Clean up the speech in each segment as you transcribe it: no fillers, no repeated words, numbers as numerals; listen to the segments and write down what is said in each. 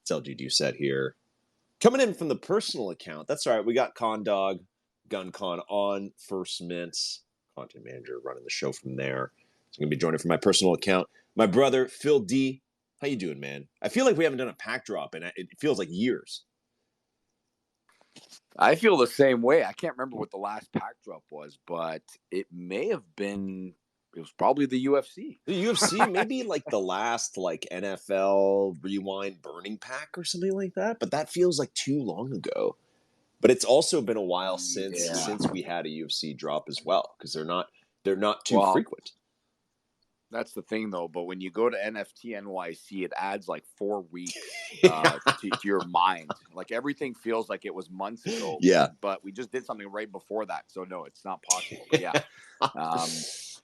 It's LG Doucette here. Coming in from the personal account. That's all right. We got Condog, GunCon on First Mint, content manager running the show from there. So I'm going to be joining from my personal account. My brother, Phil D. How you doing, man? I feel like we haven't done a pack drop, and it feels like years. I feel the same way. I can't remember what the last pack drop was, but it may have been. It was probably the UFC. The UFC, maybe like the last NFL Rewind Burning Pack or something like that. But that feels like too long ago. But it's also been a while since we had a UFC drop as well, because they're not too frequent. That's the thing, though. But when you go to NFT NYC, it adds like 4 weeks to your mind. Like everything feels like it was months ago. Yeah. But we just did something right before that. So, no, it's not possible. But yeah.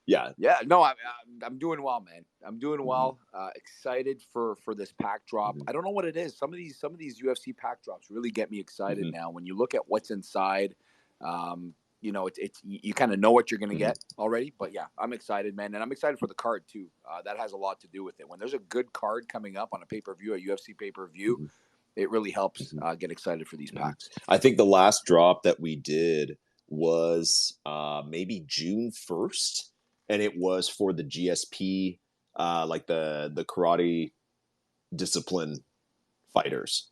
Yeah. No, I'm doing well, man. I'm doing well. Excited for this pack drop. I don't know what it is. Some of these UFC pack drops really get me excited now. When you look at what's inside, it's you kind of know what you're going to get already. But yeah, I'm excited, man, and I'm excited for the card too. That has a lot to do with it. When there's a good card coming up on a pay-per-view, a UFC pay-per-view, it really helps get excited for these packs. I think the last drop that we did was maybe June 1st. And it was for the GSP, like the karate discipline fighters,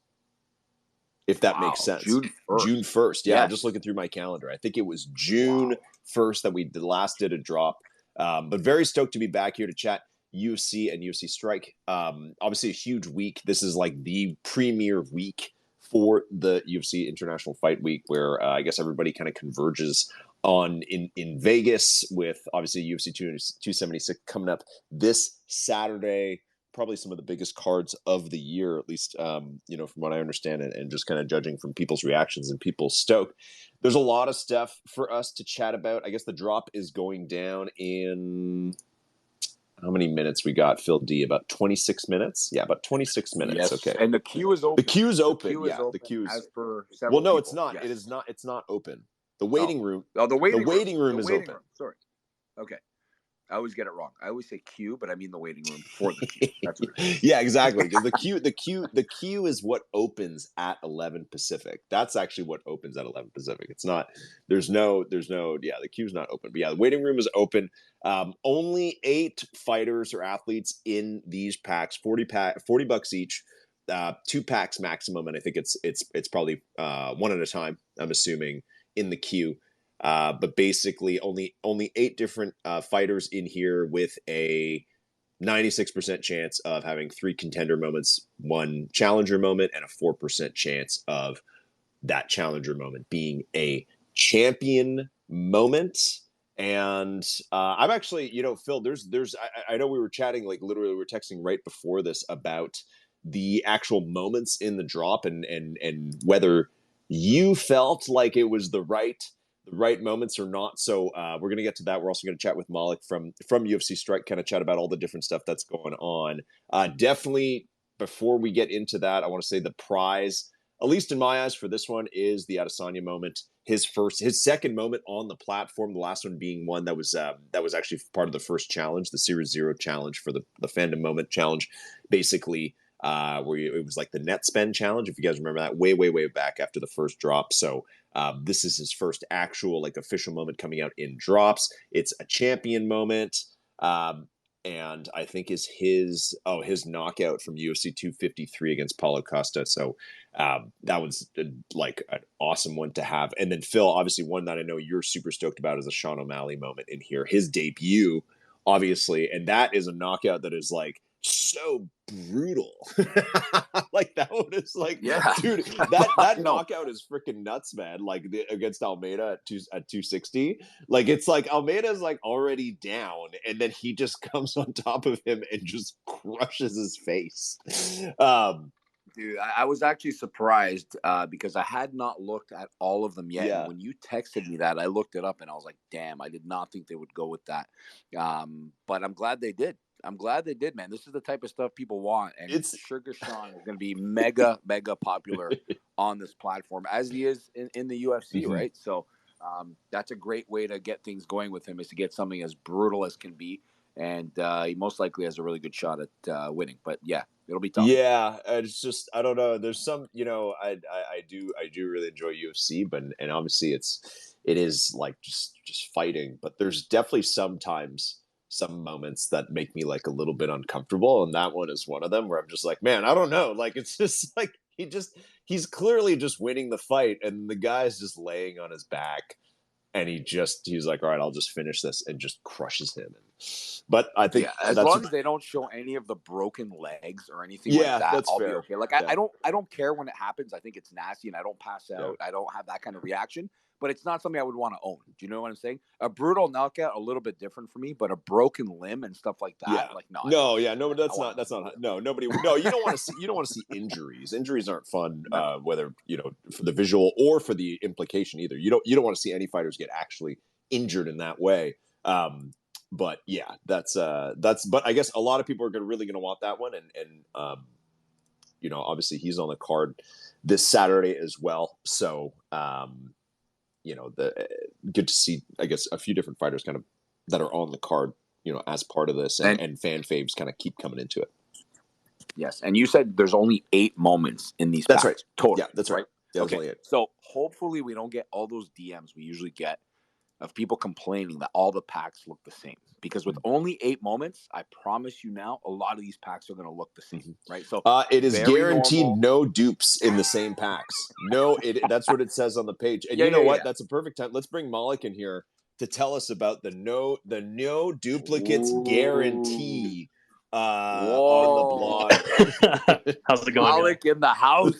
if that makes sense. June 1st. June 1st. Yeah, yes. I'm just looking through my calendar. I think it was June 1st that we last did a drop. But very stoked to be back here to chat UFC and UFC Strike. Obviously a huge week. This is like the premier week for the UFC International Fight Week, where I guess everybody kind of converges on in Vegas, with obviously UFC 276 coming up this Saturday. Probably some of the biggest cards of the year, at least from what I understand, and just kind of judging from people's reactions and people's stoke. There's a lot of stuff for us to chat about. I guess the drop is going down in how many minutes we got, Phil D? About 26 minutes? Yeah, about 26 minutes. Yes. Okay. And the queue is open. The queue is open. The queue is as per several Well, no, people. it's not. Yes. It is not. It's not open. The waiting room. Oh, the waiting room is open. Sorry. Okay. I always get it wrong. I always say queue, but I mean the waiting room before the queue. That's what it is. Yeah, exactly. Because the queue is what opens at 11 Pacific. That's actually what opens at 11 Pacific. It's not. The queue's not open. But yeah, the waiting room is open. Only 8 fighters or athletes in these packs. $40 each. 2 packs maximum, and I think it's probably one at a time, I'm assuming, in the queue. But basically only 8 different fighters in here, with a 96% chance of having 3 contender moments, 1 challenger moment, and a 4% chance of that challenger moment being a champion moment. And I'm actually, Phil, I know we were chatting, like literally we were texting right before this about the actual moments in the drop, and whether you felt like it was the right moments or not. So we're going to get to that. We're also going to chat with Malik from UFC Strike, kind of chat about all the different stuff that's going on. Definitely, before we get into that, I want to say the prize, at least in my eyes, for this one is the Adesanya moment. His second moment on the platform, the last one being one that was actually part of the first challenge, the Series 0 challenge for the Fandom Moment challenge, basically. Where it was like the net spend challenge, if you guys remember that, way back after the first drop. So this is his first actual official moment coming out in drops. It's a champion moment, and I think is his knockout from UFC 253 against Paulo Costa. So that was like an awesome one to have. And then Phil, obviously one that I know you're super stoked about is the Sean O'Malley moment in here, his debut, obviously, and that is a knockout that is like so brutal. Like that one is like, dude, that knockout is freaking nuts, man. Like against Almeida at 260, like it's like Almeida's like already down, and then he just comes on top of him and just crushes his face. Dude, I was actually surprised because I had not looked at all of them yet. Yeah. And when you texted me that, I looked it up and I was like, damn, I did not think they would go with that. But I'm glad they did. Man. This is the type of stuff people want. And Sugar Sean is going to be mega popular on this platform, as he is in the UFC, right? So that's a great way to get things going with him, is to get something as brutal as can be. and he most likely has a really good shot at winning. But yeah, it'll be tough. Yeah, it's just I don't know. There's some, I do really enjoy UFC, but and obviously it is like just fighting, but there's definitely sometimes some moments that make me like a little bit uncomfortable, and that one is one of them where I'm just like, man, I don't know, like it's just like he's clearly just winning the fight, and the guy's just laying on his back, and he's like, all right, I'll just finish this, and just crushes him. But I think Yeah, as that's long as they don't show any of the broken legs or anything like yeah, that, that's I'll be fair. okay. Like Yeah, I don't care when it happens. I think it's nasty, and I don't pass yeah. out. I don't have that kind of reaction. But it's not something I would want to own. Do you know what I'm saying? A brutal knockout, a little bit different for me, but a broken limb and stuff like that, Yeah. like no, I don't No, want to yeah, see no, but that. I want that's nothing to not do with no, nobody no, you don't want to see injuries. Injuries aren't fun, it. No. whether, for the visual or for the implication either. You don't want to see any fighters get actually injured in that way. But yeah, that's but I guess a lot of people are really gonna want that one, and obviously he's on the card this Saturday as well. So the good to see, I guess, a few different fighters kind of that are on the card, as part of this, and And and fan faves kind of keep coming into it. yes, and you said there's only 8 moments in these That's right. packs total. Yeah, that's right. Right? Yeah, that's Okay, only it. so hopefully we don't get all those DMs we usually get of people complaining that all the packs look the same. Because with only 8 moments, I promise you now, a lot of these packs are going to look the same, right? So It is very guaranteed normal. no dupes in the same packs. No, that's what it says on the page. And Yeah, you know yeah, what? yeah. That's a perfect time. Let's bring Malik in here to tell us about the no duplicates Ooh. guarantee on the Whoa. blog. How's it going, y'all? Malik in the house.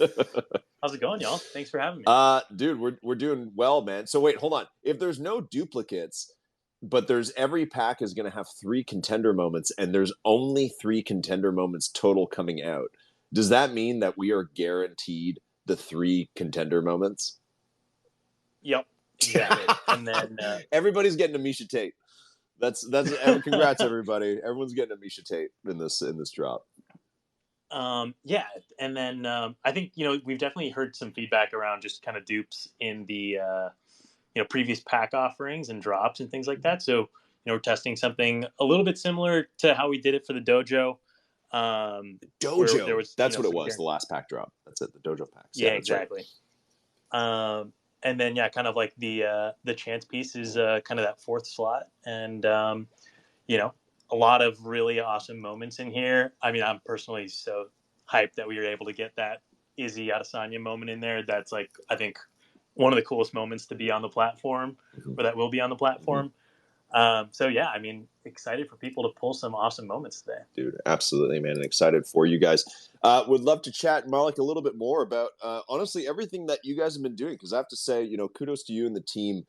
How's it going, y'all? Thanks for having me. Dude, we're doing well, man. So wait, hold on. If there's no duplicates, but there's every pack is going to have 3 contender moments, and there's only 3 contender moments total coming out. Does that mean that we are guaranteed the 3 contender moments? Yep, exactly. And then everybody's getting a Misha Tate. That's congrats everybody. Everyone's getting a Misha Tate in this drop. yeah, and then I think we've definitely heard some feedback around just kind of dupes in the previous pack offerings and drops and things like that. So we're testing something a little bit similar to how we did it for the dojo. Dojo. There was, that's what it was. The last pack drop. That's it. The dojo packs. Yeah, exactly. Right. And then kind of like the chance piece is kind of that 4th slot, and a lot of really awesome moments in here. I mean, I'm personally so hyped that we were able to get that Izzy Adesanya moment in there. That's like, I think, one of the coolest moments to be on the platform, or that will be on the platform. So yeah, I mean, excited for people to pull some awesome moments today. Dude, absolutely, man. And excited for you guys. Would love to chat, Malik, a little bit more about, honestly, everything that you guys have been doing. Because I have to say, kudos to you and the team.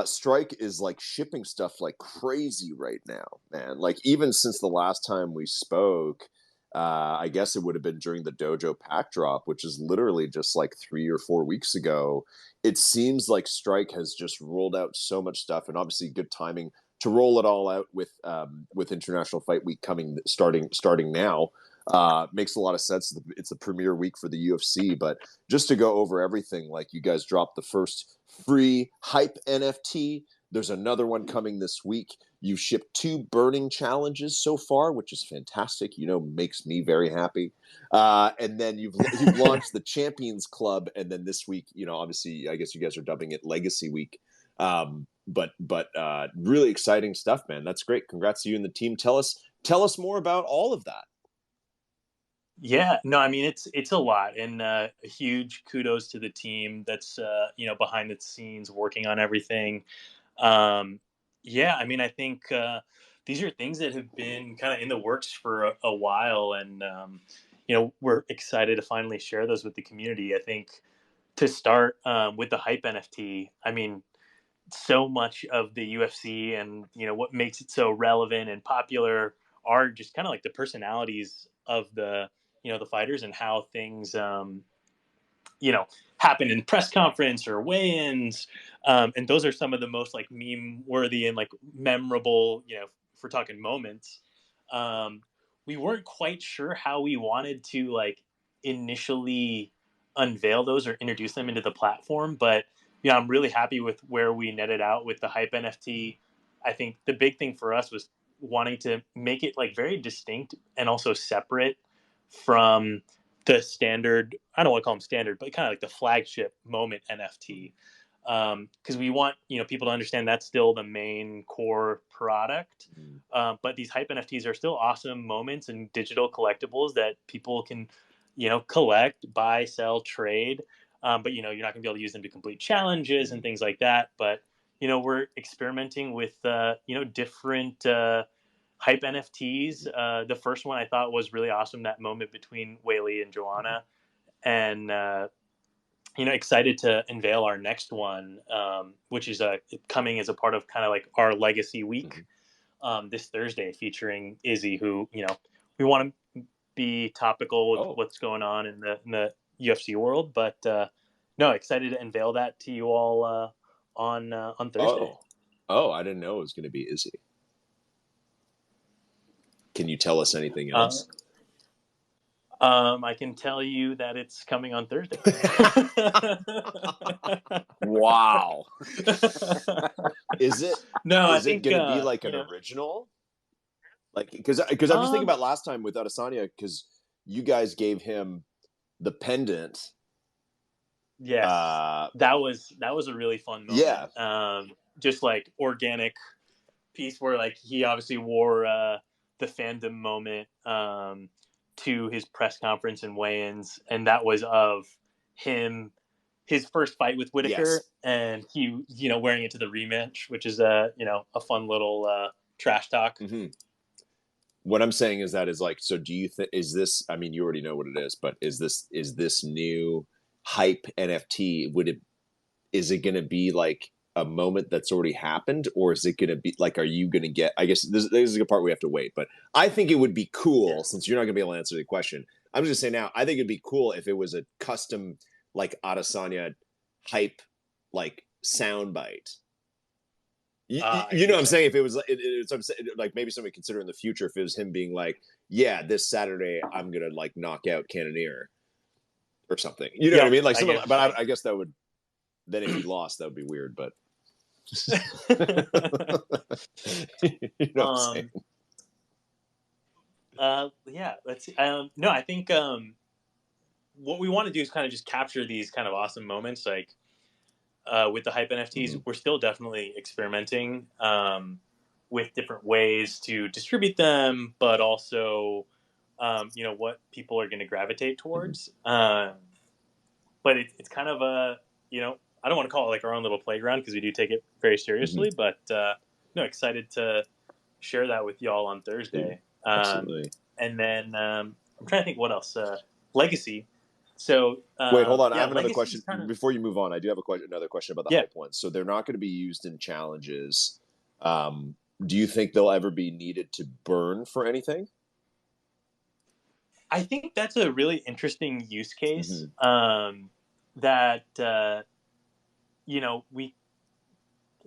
Strike is like shipping stuff like crazy right now, man. Like even since the last time we spoke, I guess it would have been during the dojo pack drop, which is literally just like 3 or 4 weeks ago. It seems like Strike has just rolled out so much stuff, and obviously good timing to roll it all out with International Fight Week starting now. Makes a lot of sense. It's the premiere week for the UFC, but just to go over everything, like you guys dropped the first free hype NFT. There's another one coming this week. You've shipped 2 burning challenges so far, which is fantastic. Makes me very happy. And then you've launched the Champions Club, and then this week, obviously, I guess you guys are dubbing it Legacy Week. But really exciting stuff, man. That's great. Congrats to you and the team. Tell us more about all of that. Yeah, no, I mean it's a lot, and a huge kudos to the team that's behind the scenes working on everything. Yeah, I mean I think these are things that have been kind of in the works for a while, and we're excited to finally share those with the community. I think to start with the hype NFT, I mean so much of the UFC and what makes it so relevant and popular are just kind of like the personalities of the fighters and how things happen in press conference or weigh-ins, and those are some of the most like meme worthy and like memorable, if we're talking moments. We weren't quite sure how we wanted to like initially unveil those or introduce them into the platform, but I'm really happy with where we netted out with the hype NFT. I think the big thing for us was wanting to make it like very distinct and also separate from the standard. I don't want to call them standard, but kind of like the flagship Moment NFT. Because we want people to understand that's still the main core product, but these hype NFTs are still awesome moments and digital collectibles that people can collect, buy, sell, trade. But you're not going to be able to use them to complete challenges and things like that. But we're experimenting with different hype NFTs. The first one I thought was really awesome, that moment between Whaley and Joanna, and excited to unveil our next one, which is coming as a part of kind of like our Legacy Week this Thursday, featuring Izzy, who we want to be topical with what's going on in the UFC world, but no, excited to unveil that to you all on Thursday. I didn't know it was going to be Izzy. Can you tell us anything else? I can tell you that it's coming on Thursday. Wow. Is it? No, is it going to be like an original? Like, because I'm just thinking about last time with Adesanya, because you guys gave him the pendant. Yes, that was a really fun moment. Yeah, just like organic piece where like he obviously wore the fandom moment to his press conference and weigh-ins, and that was of his first fight with Whitaker, and he wearing it to the rematch, which is a fun little trash talk. Mm-hmm. What I'm saying is so do you think, is this, I mean, you already know what it is, but is this new hype NFT, is it going to be like a moment that's already happened, or is it going to be like, are you going to get, I guess this is the part we have to wait, but I think it would be cool, since you're not going to be able to answer the question. I'm just saying now, I think it'd be cool if it was a custom like Adesanya hype like soundbite. You know what I'm saying? If it was like maybe somebody consider in the future if it was him being like, yeah, this Saturday I'm gonna like knock out Cannonier or something. You know what I mean? Like, I guess that would, then if he lost, that would be weird. But you know what I'm saying? Yeah, let's see. No, I think what we want to do is kind of just capture these kind of awesome moments, like with the hype NFTs. We're still definitely experimenting with different ways to distribute them, but also what people are going to gravitate towards. But it's kind of a I don't want to call it like our own little playground, because we do take it very seriously, but no, excited to share that with y'all on Thursday. Absolutely. And then I'm trying to think what else. Legacy. So wait, hold on. I have another question before you move on. I do have another question about the hype ones. So they're not going to be used in challenges. Do you think they'll ever be needed to burn for anything? I think that's a really interesting use case that we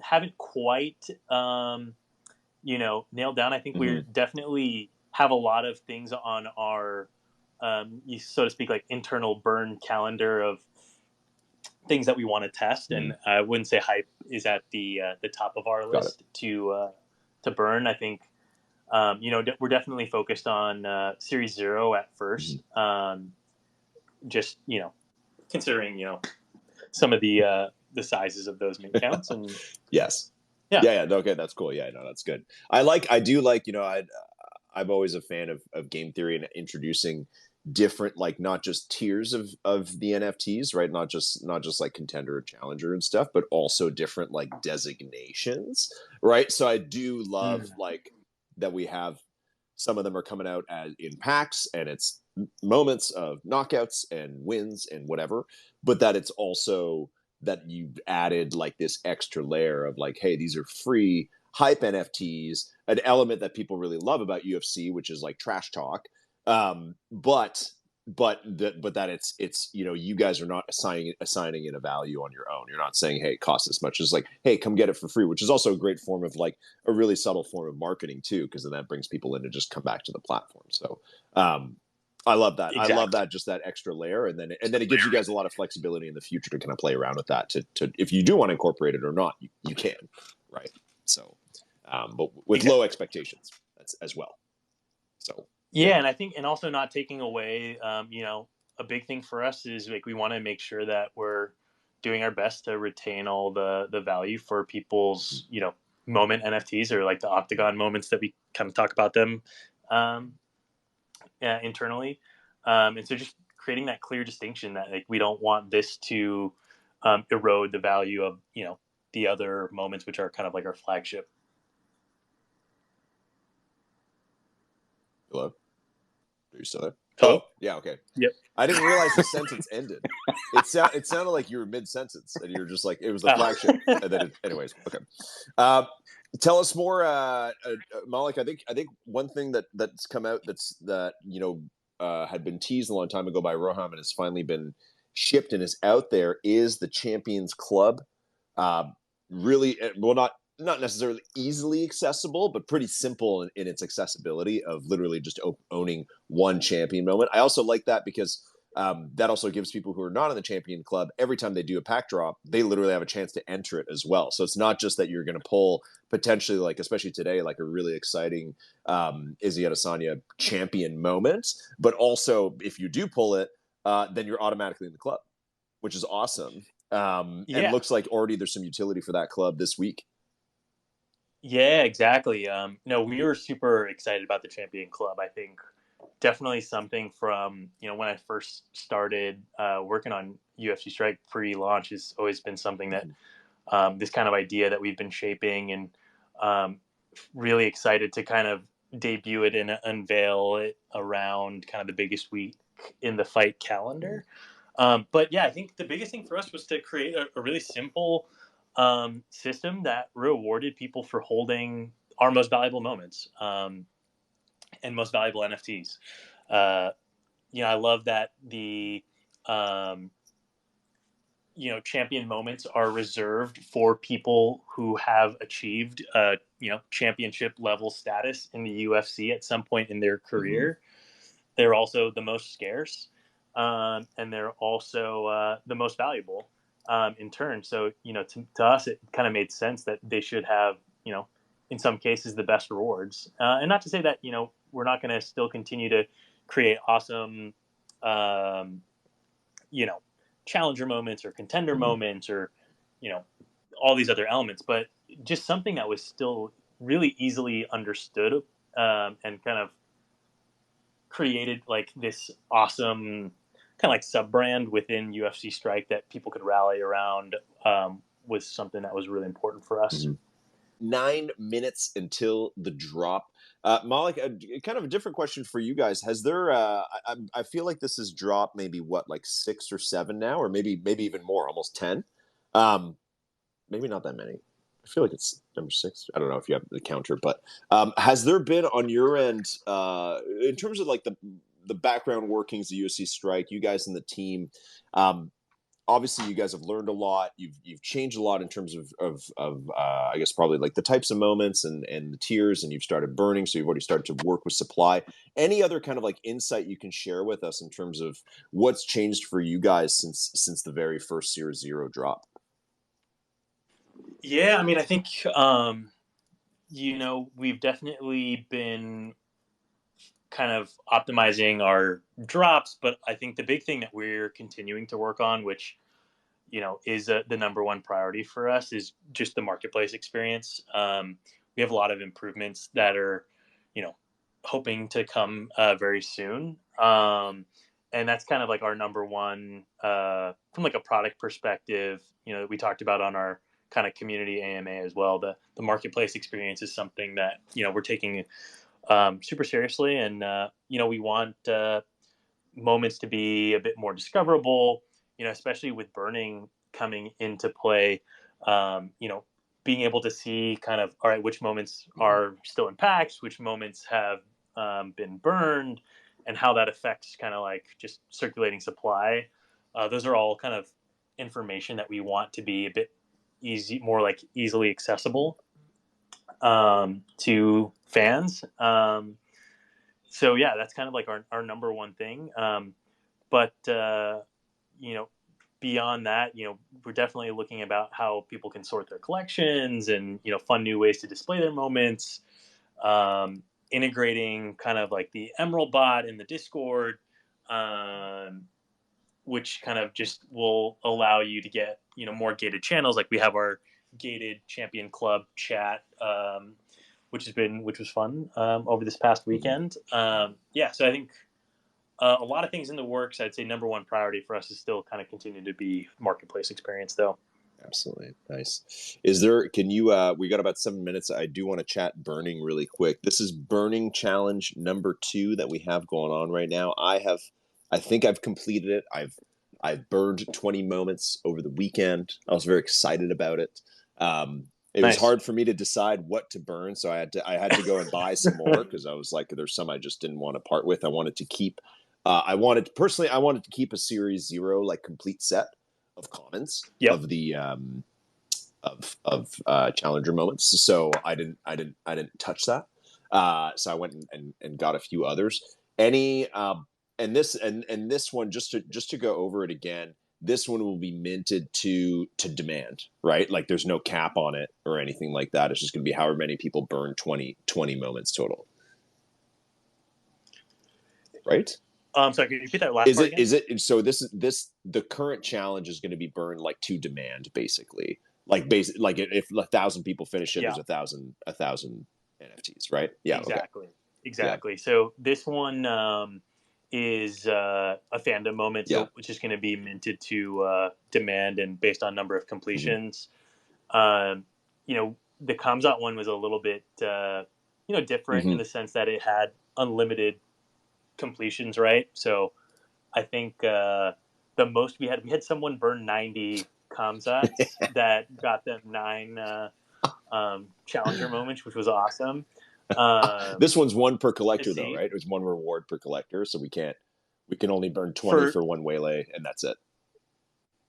haven't quite nailed down. I think we're definitely have a lot of things on our so to speak, like internal burn calendar of things that we want to test, and I wouldn't say hype is at the top of our list to burn. I think we're definitely focused on Series 0 at first, just considering some of the sizes of those mint counts. And yes, yeah, okay, that's cool. Yeah, no, that's good. I do like I'm always a fan of game theory and introducing different, like, not just tiers of the NFTs, right? Not just like contender or challenger and stuff, but also different like designations, right? So I do love like that we have some of them are coming out in packs, and it's moments of knockouts and wins and whatever, but that it's also that you've added like this extra layer of like, hey, these are free hype NFTs, an element that people really love about UFC, which is like trash talk. But that it's you guys are not assigning it a value on your own. You're not saying, hey, it costs this much. It's like, hey, come get it for free, which is also a great form of like a really subtle form of marketing too, because then that brings people in to just come back to the platform. So I love that. Exactly. I love that, just that extra layer, and then it gives you guys a lot of flexibility in the future to kind of play around with that. To if you do want to incorporate it or not, you can, right? So, but with low expectations. as well. So yeah, and I think, and also not taking away, a big thing for us is like we want to make sure that we're doing our best to retain all the value for people's moment NFTs, or like the Octagon moments that we kind of talk about them um, internally, and so just creating that clear distinction that like we don't want this to erode the value of the other moments, which are kind of like our flagship. Hello, are you still there? Hello? Yeah, okay. Yep. I didn't realize the sentence ended. It sounded like you were mid sentence, and you're just like, it was the flagship, and then anyways, okay. Tell us more, Malik. I think one thing that's come out that had been teased a long time ago by Roham and has finally been shipped and is out there is the Champions Club. Really, well, not necessarily easily accessible, but pretty simple in its accessibility of literally just owning one champion moment. I also like that because that also gives people who are not in the champion club, every time they do a pack drop, they literally have a chance to enter it as well. So it's not just that you're going to pull potentially, like, especially today, like a really exciting Izzy Adesanya champion moment, but also if you do pull it, then you're automatically in the club, which is awesome. And looks like already there's some utility for that club this week. Yeah, exactly. No, we were super excited about the Champion Club. I think definitely something from when I first started working on UFC Strike pre-launch has always been something that this kind of idea that we've been shaping, and really excited to kind of debut it and unveil it around kind of the biggest week in the fight calendar. But yeah, I think the biggest thing for us was to create a really simple system that rewarded people for holding our most valuable moments and most valuable NFTs. I love that the champion moments are reserved for people who have achieved championship level status in the UFC at some point in their career. They're also the most scarce, and they're also the most valuable in turn. So to us, it kind of made sense that they should have in some cases the best rewards, and not to say that we're not going to still continue to create awesome challenger moments or contender moments, or all these other elements, but just something that was still really easily understood and kind of created like this awesome kind of like sub brand within UFC Strike that people could rally around, was something that was really important for us. 9 minutes until the drop. Malik, kind of a different question for you guys. Has there? I feel like this has dropped maybe like 6 or 7 now, or maybe even more, almost 10. Maybe not that many. I feel like it's number 6. I don't know if you have the counter, but has there been on your end, in terms of like the background workings of UFC Strike, you guys and the team? Obviously, you guys have learned a lot. You've changed a lot in terms of I guess probably like the types of moments and the tiers, and you've started burning. So you've already started to work with supply. Any other kind of like insight you can share with us in terms of what's changed for you guys since the very first Series 0 drop? Yeah, I mean, I think we've definitely been kind of optimizing our drops, but I think the big thing that we're continuing to work on, which is the number one priority for us, is just the marketplace experience. We have a lot of improvements that are hoping to come very soon, and that's kind of like our number one from like a product perspective. We talked about on our kind of community AMA as well. The marketplace experience is something that we're taking super seriously, and we want moments to be a bit more discoverable, especially with burning coming into play. Being able to see kind of, all right, which moments are still in packs, which moments have been burned, and how that affects kind of like just circulating supply. Those are all kind of information that we want to be a bit more like easily accessible to fans. So yeah, that's kind of like our number one thing. But beyond that, we're definitely looking about how people can sort their collections and fun new ways to display their moments. integrating kind of like the Emerald bot in the Discord, which kind of just will allow you to get, more gated channels. Like we have our gated champion club chat, which was fun over this past weekend. So I think a lot of things in the works. I'd say number one priority for us is still kind of continue to be marketplace experience, though. Absolutely. Nice. Can you, we got about 7 minutes. I do want to chat burning really quick. This is burning challenge number 2 that we have going on right now. I think I've completed it. I've burned 20 moments over the weekend. I was very excited about it. It was hard for me to decide what to burn. So I had to go and buy some more because I was like, there's some I just didn't want to part with. I wanted to keep, I wanted to keep a series 0, like complete set of commons of the challenger moments. So I didn't touch that. So I went and got a few others. And this one, just to go over it again, this one will be minted to demand, right? Like there's no cap on it or anything like that. It's just going to be however many people burn 20 moments total. Right? Sorry, can you repeat that last part again? Is it so the current challenge is going to be burned like to demand, basically. Like if 1,000 people finish it, there's 1,000 NFTs, right? Yeah. Exactly. Okay. Exactly. Yeah. So this one is a fandom moment, so which is going to be minted to demand and based on number of completions. The Kamzat one was a little bit different in the sense that it had unlimited completions, right? So I think the most we had someone burn 90 Kamzats that got them 9 challenger moments, which was awesome. This one's 1 per collector though, right? It was 1 reward per collector, so we can only burn 20 for 1 waylay, and that's it.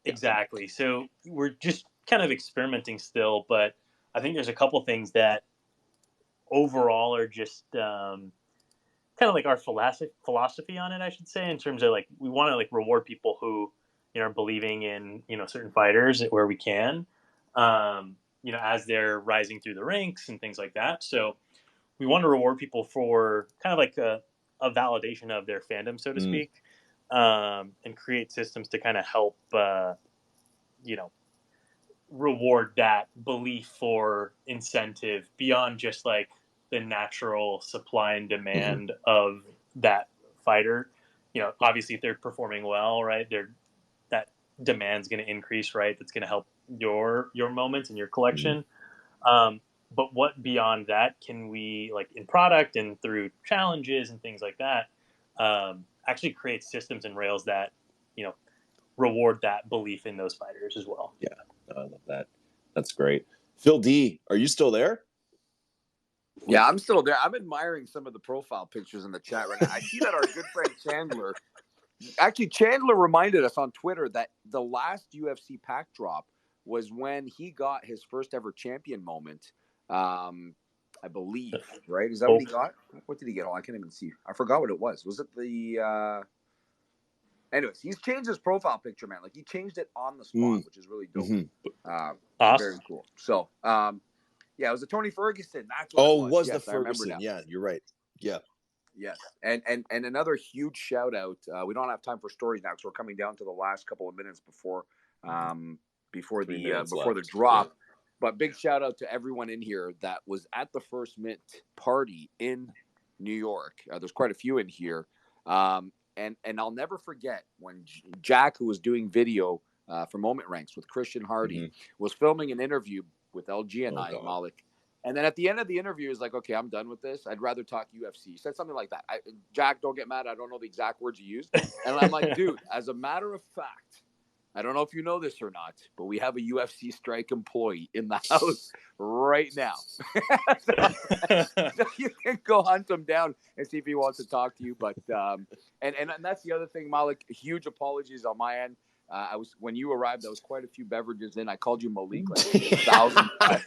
Exactly. So we're just kind of experimenting still, but I think there's a couple things that overall are just kind of like our philosophy on it, I should say, in terms of like we want to like reward people who are believing in certain fighters where we can, as they're rising through the ranks and things like that. So we want to reward people for kind of like a validation of their fandom, so to speak, and create systems to kind of help reward that belief for incentive beyond just like the natural supply and demand of that fighter. Obviously if they're performing well, right, that demand's going to increase, right? That's going to help your moments and your collection. But what beyond that can we, like in product and through challenges and things like that, actually create systems and rails that reward that belief in those fighters as well. Yeah, I love that. That's great. Phil D, are you still there? Yeah, I'm still there. I'm admiring some of the profile pictures in the chat right now. I see that our good friend Chandler, reminded us on Twitter that the last UFC pack drop was when he got his first ever champion moment. I believe, right? Is that what he got? What did he get? Oh, I can't even see. I forgot what it was. Was it the anyways, he's changed his profile picture, man. Like he changed it on the spot, which is really dope. Awesome. Very cool. So yeah, it was a Tony Ferguson. That's what it was. The Ferguson. Yeah, you're right. Yeah. Yes. And another huge shout out. We don't have time for stories now because we're coming down to the last couple of minutes before the drop. Yeah. But big shout out to everyone in here that was at the First Mint party in New York. There's quite a few in here. And I'll never forget when Jack, who was doing video for Moment Ranks with Christian Hardy, was filming an interview with LG and Malik. And then at the end of the interview, he's like, okay, I'm done with this. I'd rather talk UFC. He said something like that. Jack, don't get mad. I don't know the exact words you used. And I'm like, dude, as a matter of fact, I don't know if you know this or not, but we have a UFC Strike employee in the house right now. So you can go hunt him down and see if he wants to talk to you. But and that's the other thing, Malik. Huge apologies on my end. When you arrived, there was quite a few beverages in. I called you Malik like 1,000 times.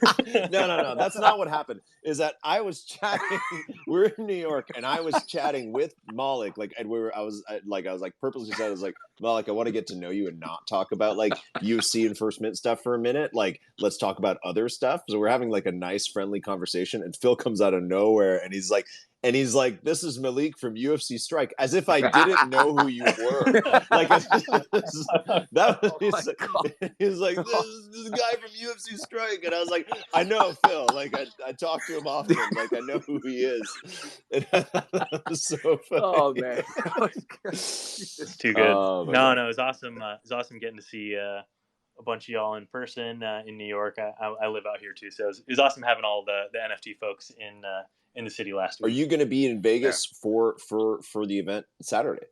No. That's not what happened. Is that I was chatting. We're in New York, and I was chatting with Malik. I was purposely said, I was like, Malik, I want to get to know you and not talk about like UFC and First Mint stuff for a minute. Like, let's talk about other stuff. So we're having like a nice, friendly conversation, and Phil comes out of nowhere, and he's like, And he's like, "This is Malik from UFC Strike," as if I didn't know who you were. Like that was he's like, "This is a guy from UFC Strike," and I was like, "I know Phil. Like I talk to him often. Like I know who he is." And that was so funny. Oh man, it's too good. No, it was awesome. It was awesome getting to see a bunch of y'all in person in New York. I live out here too, so it was awesome having all the NFT folks in the city last week. Are you going to be in Vegas for the event Saturday?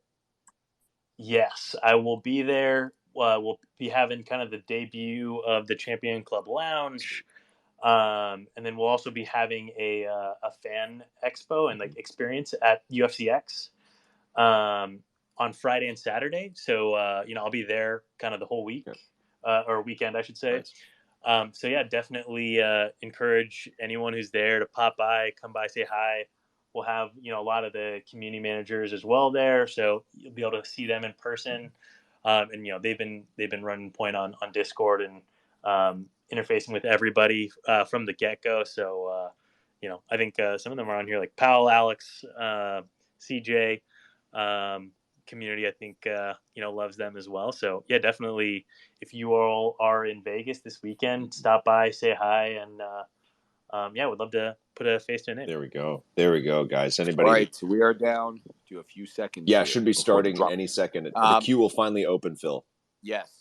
Yes, I will be there. We'll be having kind of the debut of the Champion Club Lounge, and then we'll also be having a fan expo and like experience at UFCX on Friday and Saturday. So I'll be there kind of the whole week or weekend, I should say. Nice. So yeah, definitely encourage anyone who's there to pop by, come by, say hi. We'll have a lot of the community managers as well there, so you'll be able to see them in person. And they've been running point on Discord and interfacing with everybody from the get go. So I think some of them are on here, like Powell, Alex, CJ. Community, I think loves them as well. So yeah, definitely, if you all are in Vegas this weekend, stop by, say hi, and would love to put a face to a name. There we go, guys. Anybody? All right, so we are down to a few seconds. Yeah, should be starting any second. The queue will finally open, Phil. Yes.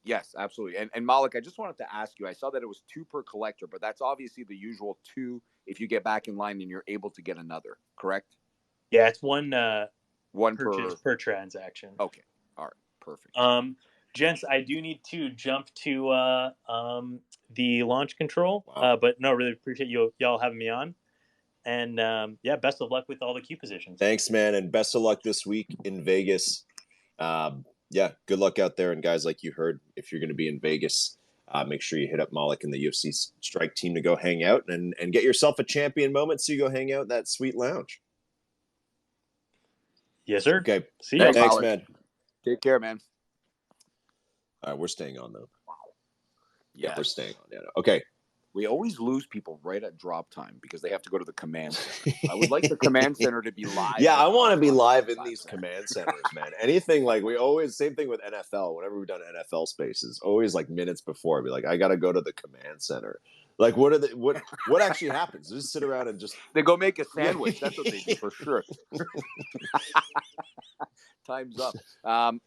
Yes, absolutely. And Malik, I just wanted to ask you, I saw that it was 2 per collector, but that's obviously the usual 2 if you get back in line and you're able to get another, correct? Yeah, it's one purchase per transaction. Okay. All right. Perfect. Gents, I do need to jump to the launch control. Wow. But no, really appreciate y'all having me on. And best of luck with all the queue positions. Thanks, man, and best of luck this week in Vegas. Good luck out there. And guys, like you heard, if you're going to be in Vegas, make sure you hit up Malik and the UFC Strike team to go hang out and get yourself a champion moment so you go hang out in that sweet lounge. Yes, sir. Okay. See you. Thanks, man. Take care, man. All right, we're staying on, though. Wow. Yeah, we're staying on. Yeah. Okay. We always lose people right at drop time because they have to go to the command center. I would like the command center to be live. Yeah, I want to be live in these command centers, man. Anything like same thing with NFL. Whenever we've done NFL spaces, always like minutes before, I'd be like, I got to go to the command center. Like, what actually happens? They just sit around and just they go make a sandwich. That's what they do for sure. Time's up.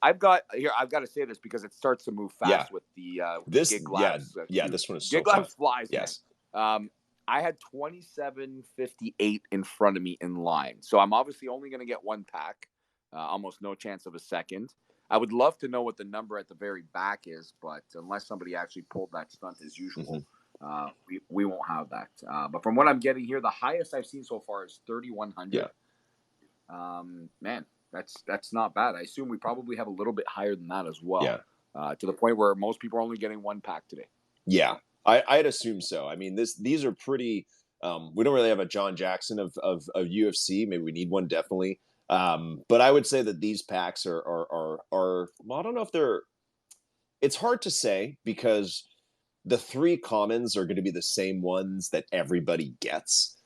I've got to say this because it starts to move fast with the Gig Labs. This one is Gig Labs flies. Yes. Man. I had 27.58 in front of me in line, so I'm obviously only going to get one pack. Almost no chance of a second. I would love to know what the number at the very back is, but unless somebody actually pulled that stunt as usual, we won't have that. But from what I'm getting here, the highest I've seen so far is 3,100. Yeah. Man. That's not bad. I assume we probably have a little bit higher than that as well. Yeah. To the point where most people are only getting one pack today. Yeah, I'd assume so. I mean, these are pretty. We don't really have a John Jackson of UFC. Maybe we need one, definitely. But I would say that these packs are well, I don't know if they're. It's hard to say because the 3 commons are going to be the same ones that everybody gets.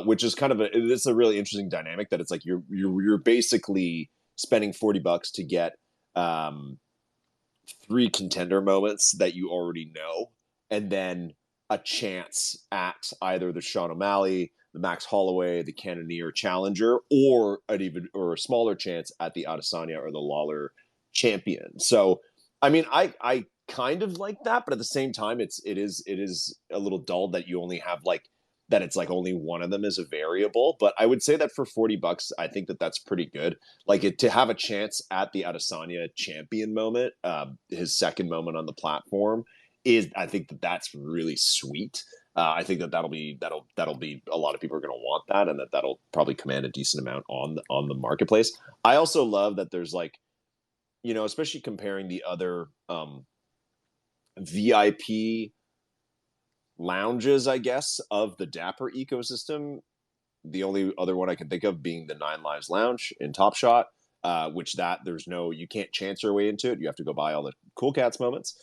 Which is kind of it's a really interesting dynamic that it's like you're basically spending $40 to get 3 contender moments that you already know, and then a chance at either the Sean O'Malley, the Max Holloway, the Cannonier Challenger, or a smaller chance at the Adesanya or the Lawler Champion. So, I mean, I kind of like that, but at the same time, it is a little dull that you only have that it's like only one of them is a variable. But I would say that for $40, I think that's pretty good. Like to have a chance at the Adesanya champion moment, his second moment on the platform I think that's really sweet. I think that'll be a lot of people are going to want that, and that'll probably command a decent amount on the marketplace. I also love that there's especially comparing the other VIP lounges, I guess, of the Dapper ecosystem. The only other one I can think of being the 9 Lives Lounge in Top Shot, which you can't chance your way into it. You have to go buy all the Cool Cats moments.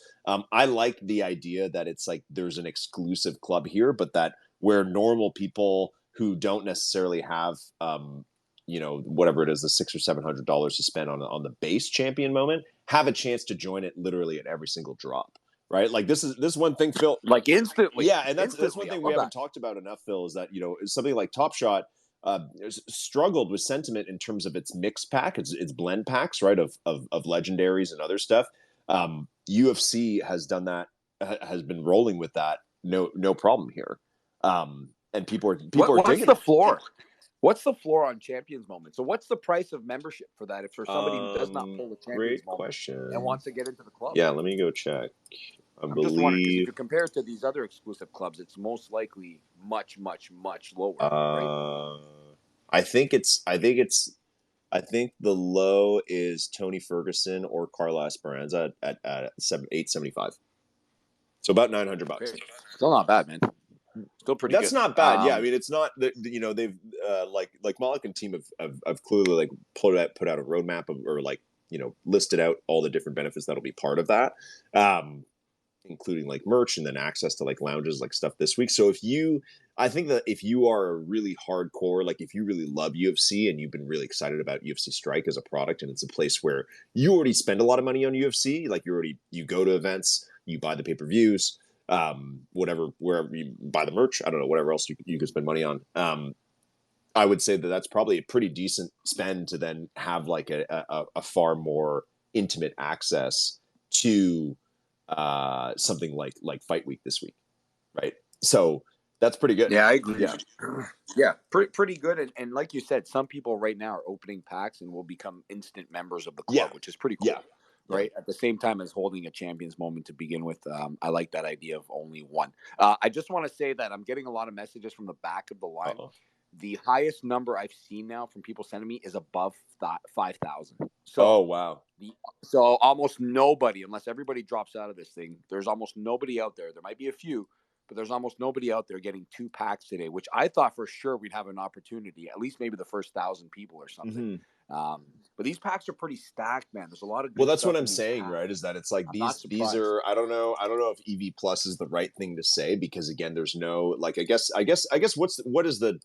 I like the idea that it's like there's an exclusive club here, but that where normal people who don't necessarily have, whatever it is, the $600 or $700 to spend on the base champion moment, have a chance to join it literally at every single drop. Right, like this is one thing, Phil. Like instantly, yeah, and that's one thing we haven't talked about enough, Phil. Is that something like Top Shot struggled with sentiment in terms of its mix pack, its blend packs, right, of legendaries and other stuff. UFC has done that, has been rolling with that, no problem here, and people are what's the floor? What's the floor on Champions Moment? So what's the price of membership for that if for somebody who does not pull the Champions Moment question. And wants to get into the club? Yeah, let me go check. I'm just wondering, because if you compare it to these other exclusive clubs, it's most likely much, much, much lower. Right? I think the low is Tony Ferguson or Carla Esperanza at $875. So about $900. Okay. Still not bad, man. Still pretty good. That's not bad. Yeah, I mean, it's not that, they've like Malik and team have clearly like put out a roadmap or listed out all the different benefits that'll be part of that, including like merch and then access to like lounges, like stuff this week. So I think that if you are really hardcore, like if you really love UFC and you've been really excited about UFC Strike as a product, and it's a place where you already spend a lot of money on UFC, like you go to events, you buy the pay-per-views, wherever you buy the merch, I don't know, whatever else you could spend money on. I would say that that's probably a pretty decent spend to then have like a far more intimate access to something like Fight Week this week, right? So that's pretty good. Yeah, I agree. Yeah, pretty good. And like you said, some people right now are opening packs and will become instant members of the club, which is pretty cool. Yeah. Right. At the same time as holding a Champions Moment to begin with. I like that idea of only one. I just want to say that I'm getting a lot of messages from the back of the line. Uh-oh. The highest number I've seen now from people sending me is above 5,000. So, oh, wow. So almost nobody, unless everybody drops out of this thing, there's almost nobody out there. There might be a few, but there's almost nobody out there getting 2 packs today, which I thought for sure we'd have an opportunity, at least maybe the first 1,000 people or something. Mm-hmm. But these packs are pretty stacked, man. There's a lot of good that's stuff what I'm saying, packs. Right? Is that it's like these are, I don't know if EV Plus is the right thing to say, because again, there's no, like, I guess what is the,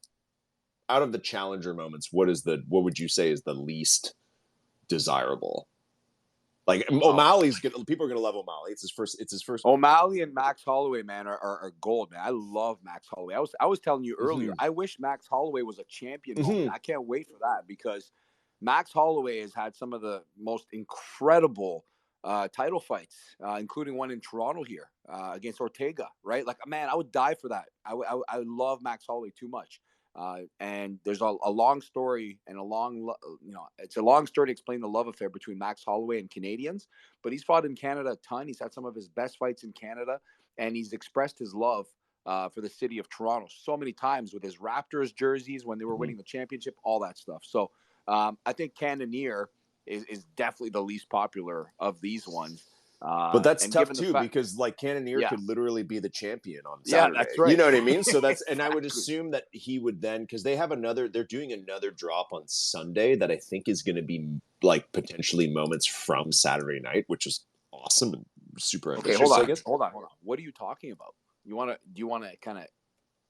out of the challenger moments, what would you say is the least desirable? Like O'Malley's people are gonna love O'Malley. It's his first. O'Malley and Max Holloway, man, are gold, man. I love Max Holloway. I was telling you earlier, I wish Max Holloway was a champion moment. I can't wait for that, because Max Holloway has had some of the most incredible title fights, including one in Toronto here against Ortega, right? Like, man, I would die for that. I love Max Holloway too much. And there's a long story and it's a long story to explain the love affair between Max Holloway and Canadians, but he's fought in Canada a ton. He's had some of his best fights in Canada, and he's expressed his love for the city of Toronto so many times with his Raptors jerseys when they were winning the championship, all that stuff. So I think Cannonier is definitely the least popular of these ones. But that's tough too, because like Cannonier could literally be the champion on Saturday. That's right. You know what I mean? So and I would assume that he would then, because they're doing another drop on Sunday that I think is going to be like potentially moments from Saturday night, which is awesome and super ambitious. Okay, hold on. What are you talking about? Do you want to kind of,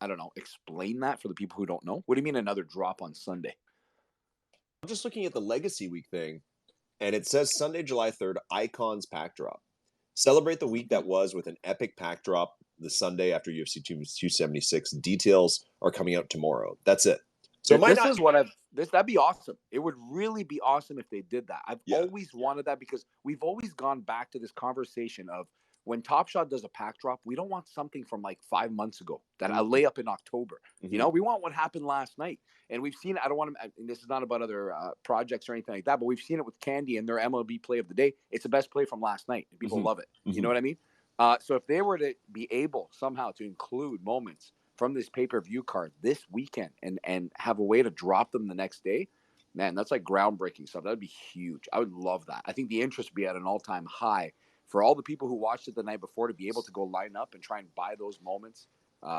I don't know, explain that for the people who don't know? What do you mean another drop on Sunday? I'm just looking at the Legacy Week thing, and it says Sunday, July 3rd, Icons Pack Drop. Celebrate the week that was with an epic pack drop the Sunday after UFC 276. Details are coming out tomorrow. That's it. So that'd be awesome. It would really be awesome if they did that. I've always wanted that, because we've always gone back to this conversation of when Top Shot does a pack drop, we don't want something from like 5 months ago that I lay up in October. We want what happened last night. And we've seen it. I don't want to, and this is not about other projects or anything like that, but we've seen it with Candy and their MLB play of the day. It's the best play from last night, and people love it. You know what I mean? So if they were to be able somehow to include moments from this pay-per-view card this weekend and have a way to drop them the next day, man, that's like groundbreaking stuff. That'd be huge. I would love that. I think the interest would be at an all-time high for all the people who watched it the night before to be able to go line up and try and buy those moments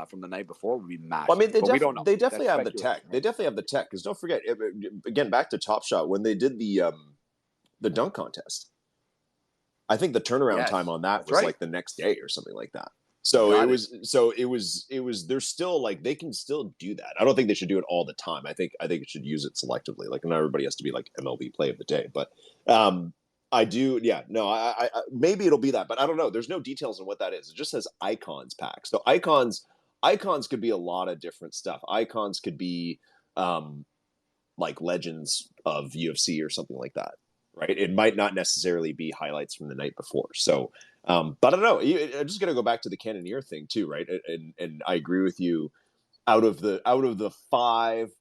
from the night before would be massive. Well, I mean, they definitely have the tech. Right? They definitely have the tech, because don't forget, again, back to Top Shot, when they did the dunk contest, I think the turnaround time on that was like the next day or something like that. So Got it was they're still like they can still do that. I don't think they should do it all the time. I think it should use it selectively. Like not everybody has to be like MLB play of the day, but I do. Yeah, no, maybe it'll be that, but I don't know. There's no details on what that is. It just says icons pack. So icons could be a lot of different stuff. Icons could be like legends of UFC or something like that, right? It might not necessarily be highlights from the night before. So, but I don't know. I'm just gonna go back to the Cannonier thing too, right? And I agree with you. Out of the 5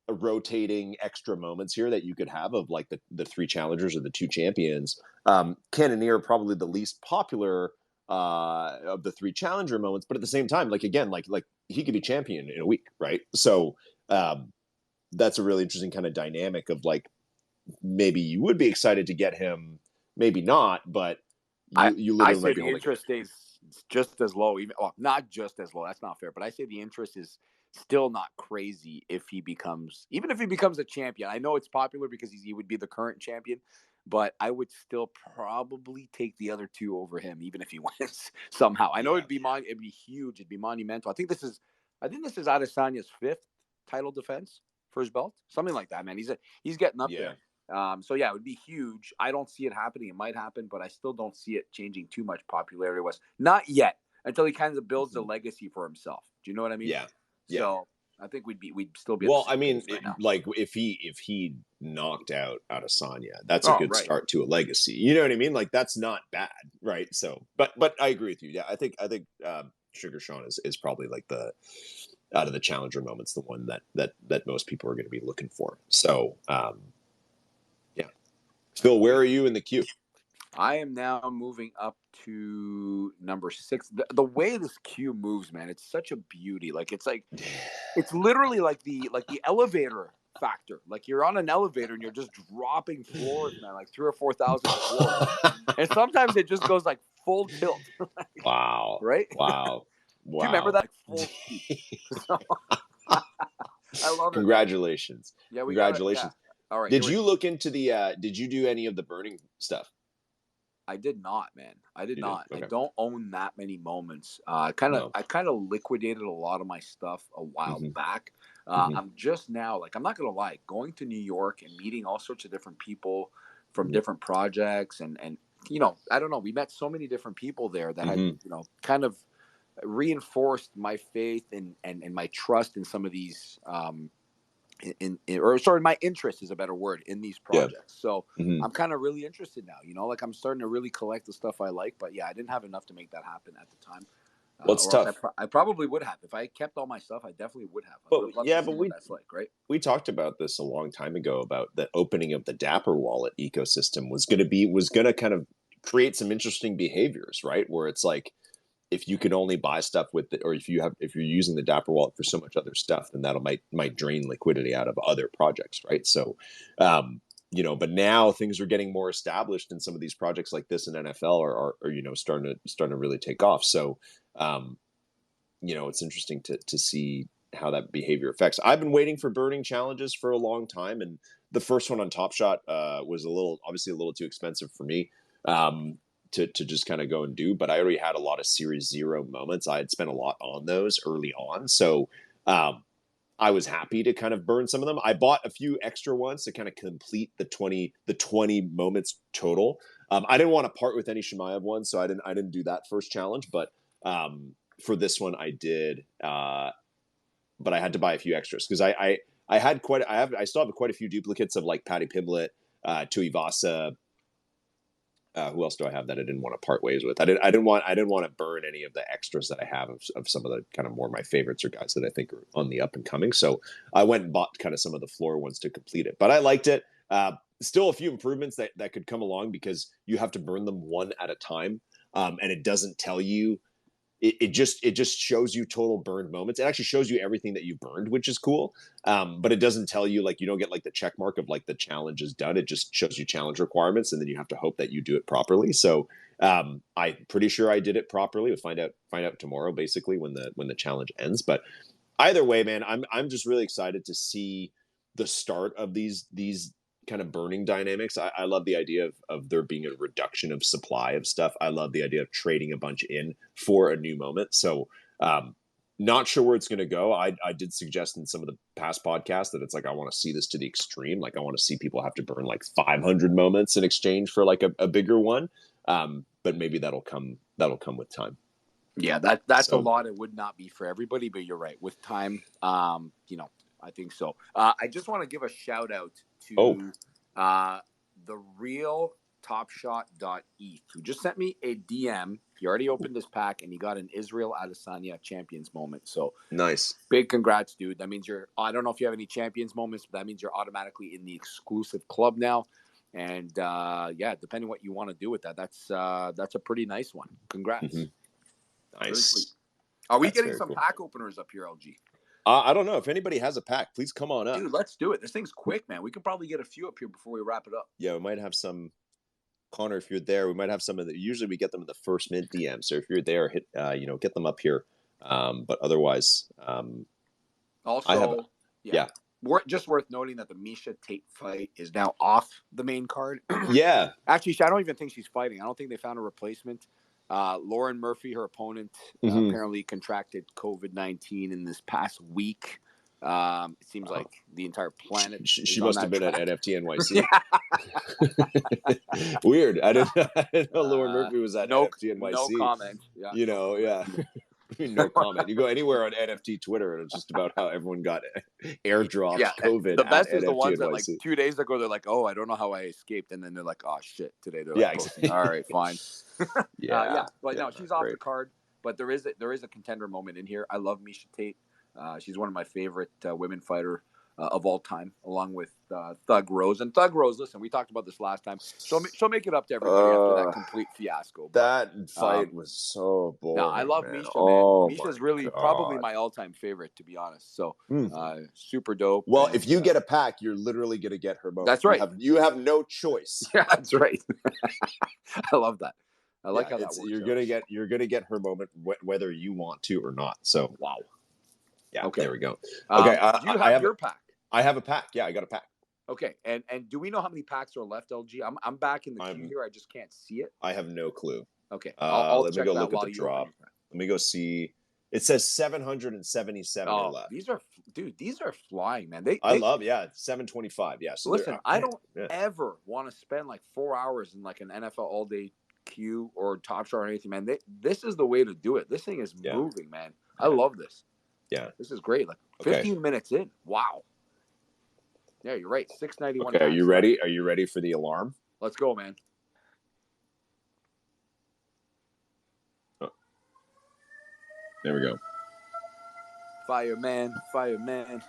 rotating extra moments here that you could have of like the 3 challengers or the 2 champions, Cannonier probably the least popular of the 3 challenger moments, but at the same time, like again, like he could be champion in a week, right? So that's a really interesting kind of dynamic of like maybe you would be excited to get him, maybe not, but you literally I say might be the interest stays just as low, even not just as low. That's not fair, but I say the interest is still not crazy if he becomes a champion. I know it's popular because he would be the current champion, but I would still probably take the other 2 over him, even if he wins somehow. I know it'd be huge, it'd be monumental. I think this is Adesanya's 5th title defense for his belt, something like that. Man, he's getting up there. So yeah, it would be huge. I don't see it happening. It might happen, but I still don't see it changing too much popularity-wise. Not yet, until he kind of builds a legacy for himself. Do you know what I mean? Yeah. So I think we'd still be. Well, I mean, like if he knocked out Adesanya, that's a good start to a legacy. You know what I mean? Like that's not bad, right? So, but I agree with you. Yeah, I think Sugar Sean is probably like the out of the challenger moments, the one that most people are going to be looking for. So, yeah. Phil, where are you in the queue? I am now moving up to number 6. The way this queue moves, man, it's such a beauty. Like it's literally like the elevator factor. Like you're on an elevator and you're just dropping floors, man, like 3,000 or 4,000 floors. And sometimes it just goes like full tilt. Wow. Right? Wow. Do you remember that? Like, full I love it. Congratulations. Yeah, Congratulations. Yeah. All right. Did you look into did you do any of the burning stuff? I did not, man. I did not. Okay. I don't own that many moments. I kind of liquidated a lot of my stuff a while back. I'm just now, like, I'm not gonna lie, going to New York and meeting all sorts of different people from different projects, and you know, I don't know. We met so many different people there that had, you know, kind of reinforced my faith and my trust in some of these my interest is a better word in these projects. So I'm kind of really interested now, you know, like I'm starting to really collect the stuff I like, but yeah, I didn't have enough to make that happen at the time. Well, it's tough. I probably would have. If I kept all my stuff, I definitely would have. But yeah, but that's like, right? We talked about this a long time ago about the opening of the Dapper Wallet ecosystem was going to kind of create some interesting behaviors, right? Where it's like, if you can only buy stuff with it, or if you're using the Dapper Wallet for so much other stuff, then that might drain liquidity out of other projects, right? So, you know, but now things are getting more established, and some of these projects like this in NFL are you know starting to really take off. So, you know, it's interesting to see how that behavior affects. I've been waiting for burning challenges for a long time, and the first one on Top Shot was obviously a little too expensive for me. To just kind of go and do, but I already had a lot of Series 0 moments. I had spent a lot on those early on. So I was happy to kind of burn some of them. I bought a few extra ones to kind of complete the 20 moments total. I didn't want to part with any Chimaev ones, so I didn't do that first challenge, but for this one I did. But I had to buy a few extras because I still have quite a few duplicates of like Paddy Pimblett, Tuivasa. Who else do I have that I didn't want to part ways with? I didn't want to burn any of the extras that I have of some of the kind of more my favorites or guys that I think are on the up and coming. So I went and bought kind of some of the floor ones to complete it. But I liked it. Still a few improvements that could come along because you have to burn them one at a time, and it doesn't tell you. It just shows you total burned moments. It actually shows you everything that you burned, which is cool. But it doesn't tell you, like, you don't get like the check mark of like the challenge is done. It just shows you challenge requirements, and then you have to hope that you do it properly. So I'm pretty sure I did it properly. We'll find out tomorrow, basically, when the challenge ends. But either way, man, I'm just really excited to see the start of these kind of burning dynamics. I love the idea of there being a reduction of supply of stuff. I love the idea of trading a bunch in for a new moment. So not sure where it's going to go. I did suggest in some of the past podcasts that it's like I want to see this to the extreme. Like I want to see people have to burn like 500 moments in exchange for like a bigger one. But maybe that'll come with time. Yeah, that's a lot. It would not be for everybody, but you're right. With time, I think so. I just want to give a shout out to the real TopShot.eth, who just sent me a DM. He already opened his pack and he got an Israel Adesanya champions moment. So nice. Big congrats, dude. That means I don't know if you have any champions moments, but that means you're automatically in the exclusive club now. And depending what you want to do with that, that's a pretty nice one. Congrats. Mm-hmm. Nice. Are we getting some pack openers up here, LG? I don't know. If anybody has a pack, please come on up. Dude, let's do it. This thing's quick, man. We could probably get a few up here before we wrap it up. Yeah, we might have some. Connor, if you're there, we might have some of the. Usually, we get them in the first mint DM. So if you're there, hit get them up here. But otherwise, also, just worth noting that the Miesha Tate fight is now off the main card. Yeah, actually, I don't even think she's fighting. I don't think they found a replacement. Lauren Murphy, her opponent, apparently contracted COVID-19 in this past week. It seems like the entire planet. She must have been at NFT NYC. Weird. I didn't know Lauren Murphy was at NFT NYC. No comment. Yeah. No comment. You go anywhere on NFT Twitter, and it's just about how everyone got airdropped COVID. The best is the ones that like 2 days ago they're like, "Oh, I don't know how I escaped," and then they're like, "Oh shit!" Today they're like, exactly. "All right, fine." But no, she's off great. the card. But there is a contender moment in here. I love Miesha Tate. She's one of my favorite women fighter of all time, along with Thug Rose. And Thug Rose, listen, we talked about this last time. She'll make it up to everybody after that complete fiasco. That fight was so boring. No, I love man. Miesha, man. Miesha's really probably my all-time favorite, to be honest. So super dope. Well, if you get a pack, you're literally going to get her moment. That's right. You have no choice. Yeah, that's right. I love that. I like how that works. You're gonna get her moment whether you want to or not. So wow. Yeah. Okay. There we go. Okay. Do you have your pack? I have a pack. Yeah, I got a pack. Okay. And do we know how many packs are left, LG? I'm back in the queue here. I just can't see it. I have no clue. Okay. Let me go look at the drop. Let me go see. It says 777 are left. These are flying, man. I love 725. Yeah. So listen, I don't ever want to spend like 4 hours in like an NFL all day queue or Top Shot or anything, man. This is the way to do it. This thing is moving, man. I love this. Yeah. This is great. Like 15 minutes in. Wow. Yeah, you're right. 691. Okay, are you ready? Are you ready for the alarm? Let's go, man. Oh. There we go. Fireman, fireman.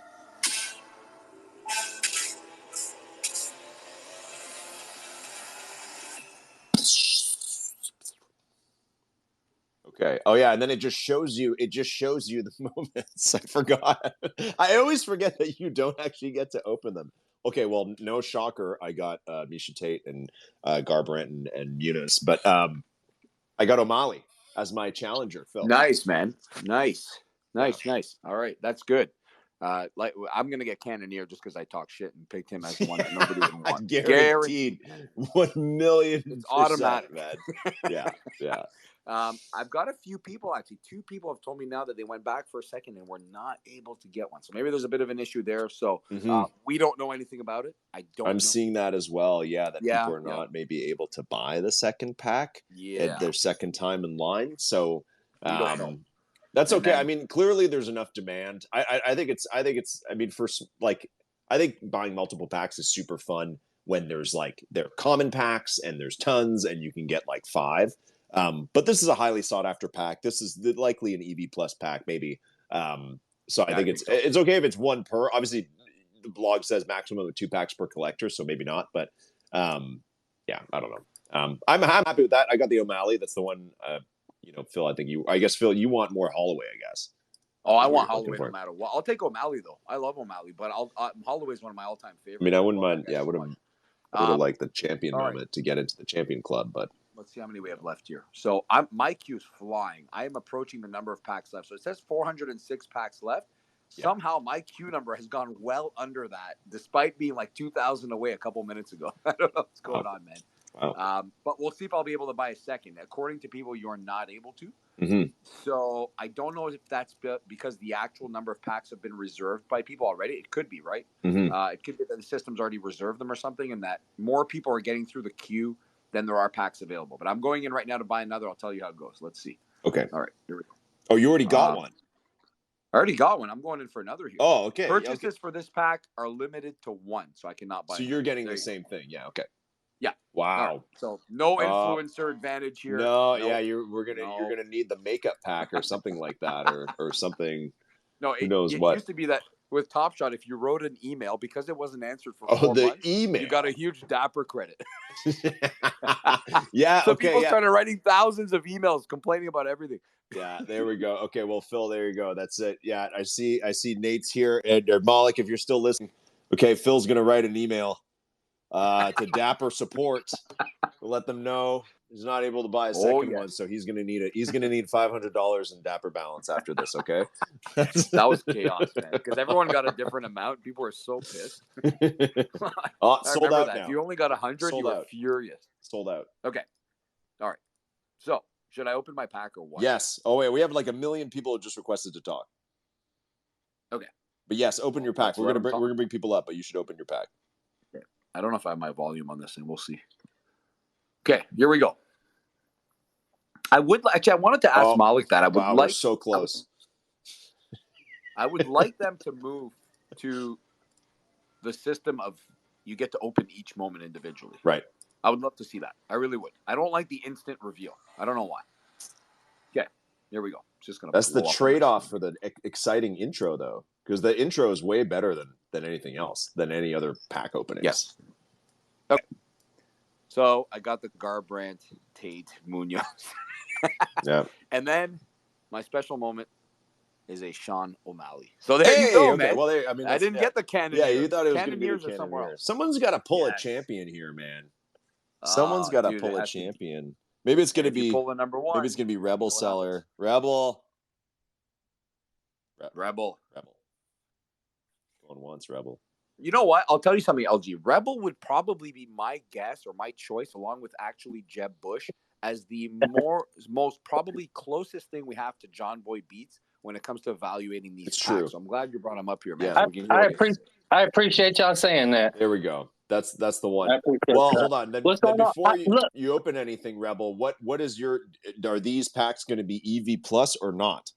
Okay. Oh yeah, and then it just shows you the moments. I forgot. I always forget that you don't actually get to open them. Okay, well, no shocker. I got Miesha Tate and Garbrandt and Eunice, but I got O'Malley as my challenger, Phil. Nice, man. Nice. All right, that's good. I'm gonna get Cannonier just because I talk shit and picked him as one that nobody would want. Guaranteed. 1,000,000%. It's automatic, man. Yeah. I've got a few people, actually. 2 people have told me now that they went back for a second and were not able to get one. So maybe there's a bit of an issue there. So we don't know anything about it. I'm seeing that as well. Yeah, that people are not maybe able to buy the second pack at their second time in line. So that's okay. I mean, clearly there's enough demand. I think buying multiple packs is super fun when there's they're common packs and there's tons and you can get 5. But this is a highly sought after pack. This is likely an EV plus pack, maybe. So I think it's okay if it's one per. Obviously, the blog says maximum of 2 packs per collector, so maybe not. But I don't know. I'm happy with that. I got the O'Malley. That's the one. Phil. I guess Phil, you want more Holloway, I guess. Oh, I want Holloway no matter what. I'll take O'Malley though. I love O'Malley, but Holloway is one of my all-time favorites. I mean, I wouldn't mind. Yeah, I would have liked the champion moment to get into the champion club, but. Let's see how many we have left here. So my queue's flying. I am approaching the number of packs left. So it says 406 packs left. Somehow my Q number has gone well under that, despite being like 2,000 away a couple minutes ago. I don't know what's going on, man. Wow. But we'll see if I'll be able to buy a second. According to people, you're not able to. Mm-hmm. So I don't know if that's because the actual number of packs have been reserved by people already. It could be, right? Mm-hmm. It could be that the system's already reserved them or something, and that more people are getting through the queue than there are packs available. But I'm going in right now to buy another. I'll tell you how it goes. Let's see. Okay. All right. Here we go. Oh, you already got one. I already got one. I'm going in for another here. Oh, okay. Purchases for this pack are limited to one, so I cannot buy. So you're getting the same thing. Yeah. Okay. Yeah. Wow. Right. So no influencer advantage here. No. Yeah. You're gonna need the makeup pack or something like that, or something. No. Who knows it what? used to be that with Top Shot, if you wrote an email because it wasn't answered for 4 months, email, you got a huge Dapper credit. Yeah. So okay. people started writing thousands of emails complaining about everything. Yeah, there we go. Okay, well, Phil, there you go. That's it. Yeah, I see Nate's here, and Malik, if you're still listening, okay, Phil's gonna write an email to Dapper Support to let them know he's not able to buy a second one, so he's gonna need $500 in Dapper balance after this. Okay, that was chaos, man, because everyone got a different amount. People were so pissed. Sold out now. If you only got 100, you were furious. Sold out. Okay, all right. So. Should I open my pack or what? Yes. Oh, wait. We have like 1 million people who just requested to talk. Okay. But yes, open your pack. We're gonna bring people up, but you should open your pack. Okay. I don't know if I have my volume on this thing. We'll see. Okay, here we go. I wanted to ask Malik that. We're so close. I would like them to move to the system of you get to open each moment individually. Right. I would love to see that. I really would. I don't like the instant reveal. I don't know why. Okay, here we go. Just gonna. That's the trade-off for the exciting intro, though, because the intro is way better than anything else, than any other pack opening. Yes. Okay. So I got the Garbrandt Tate Munoz. Yeah. And then my special moment is a Sean O'Malley. So there you go, man. Well, I didn't get the Cannoneers. Yeah, you thought it was going to be the Cannoneers or somewhere else. Someone's got to pull a champion here, man. Someone's got to pull a champion. Maybe it's going to be pull the number one. Maybe it's going to be Rebel Seller. Rebel. Going once, Rebel. You know what? I'll tell you something, LG. Rebel would probably be my guess or my choice, along with actually Jeb Bush, as the most probably closest thing we have to John Boy Beats when it comes to evaluating these packs. True. So I'm glad you brought him up here, man. Yeah. I appreciate y'all saying that. There we go. That's the one. Well, hold on. Then before you open anything, Rebel, what is are these packs going to be EV Plus or not?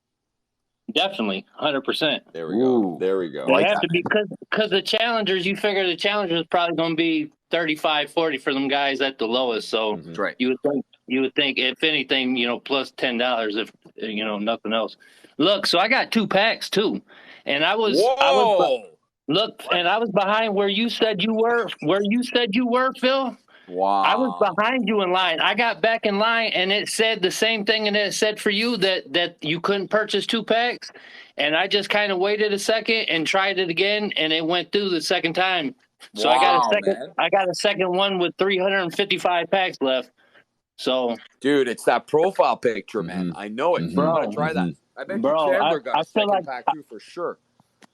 Definitely, 100%. There we go. There we go. They have to be because the challengers. You figure the challengers is probably going to be 35, 40 for them guys at the lowest. So right. You would think if anything, plus $10 if nothing else. Look, so I got 2 packs too, and I was and I was behind where you said you were. Phil. Wow. I was behind you in line. I got back in line, and it said the same thing, and it said for you that you couldn't purchase 2 packs. And I just kind of waited a second and tried it again, and it went through the second time. So I got a second one with 355 packs left. So, dude, it's that profile picture, man. I know it. Bro, I'm gonna try that. I bet Chandler got a second pack too for sure.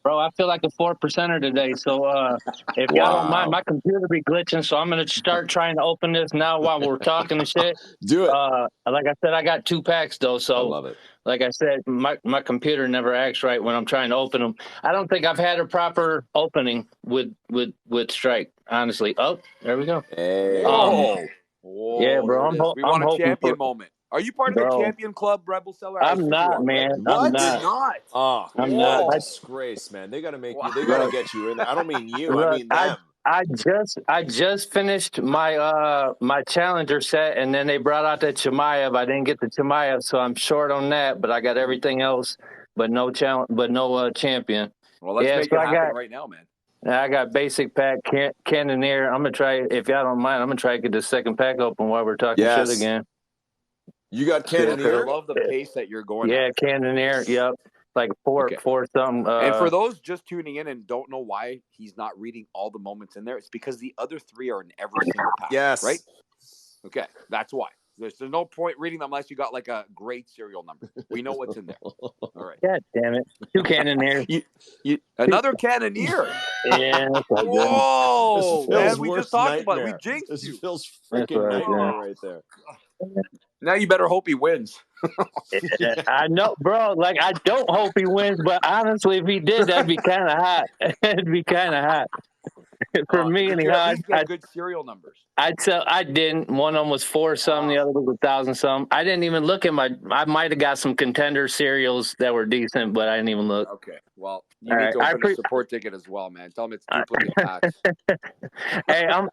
Bro, I feel like a 4%er today. So if y'all don't mind, my computer be glitching. So I'm going to start trying to open this now while we're talking and shit. Do it. Like I said, I got 2 packs, though. So I love it. Like I said, my computer never acts right when I'm trying to open them. I don't think I've had a proper opening with Strike, honestly. Oh, there we go. Hey. Whoa, yeah, bro. We want a champion moment. Are you part of the champion club, Rebel Seller? I'm not, man. What? I'm not. Oh, I'm not. Disgrace, man. They got to make you. They got to get you in there. I don't mean you. I mean them. I just finished my my challenger set, and then they brought out that Chimaev. I didn't get the Chimaev, so I'm short on that. But I got everything else, but no champion. Well, let's make it happen right now, man. I got basic pack Cannoneer. I'm gonna try, if y'all don't mind, I'm gonna try to get the second pack open while we're talking shit again. You got Cannoneer? I love the pace that you're going. Yeah, Cannoneer. Yep, like four something. And for those just tuning in and don't know why he's not reading all the moments in there, it's because the other 3 are in every single pack. Yes. Right. Okay, that's why. There's no point reading them unless you got like a great serial number. We know what's in there. All right. God damn it. 2 Cannoneers. Another Cannoneer. Yeah. Whoa, This Phil's man. We worst just talked about it. We nightmare. jinxed This you. is Phil's That's freaking right, nightmare yeah. right there. Now you better hope he wins. Yeah, I know, bro. Like, I don't hope he wins, but honestly, if he did, that'd be kind of hot. It'd be kind of hot. For me, Did you anyhow, at least get good serial numbers? I didn't. One of them was 4 something, the other was 1,000 something. I didn't even look at I might have got some contender cereals that were decent, but I didn't even look. Okay. Well, you All need right, to open a support ticket as well, man. Tell them it's duplicate packs. Hey, I'm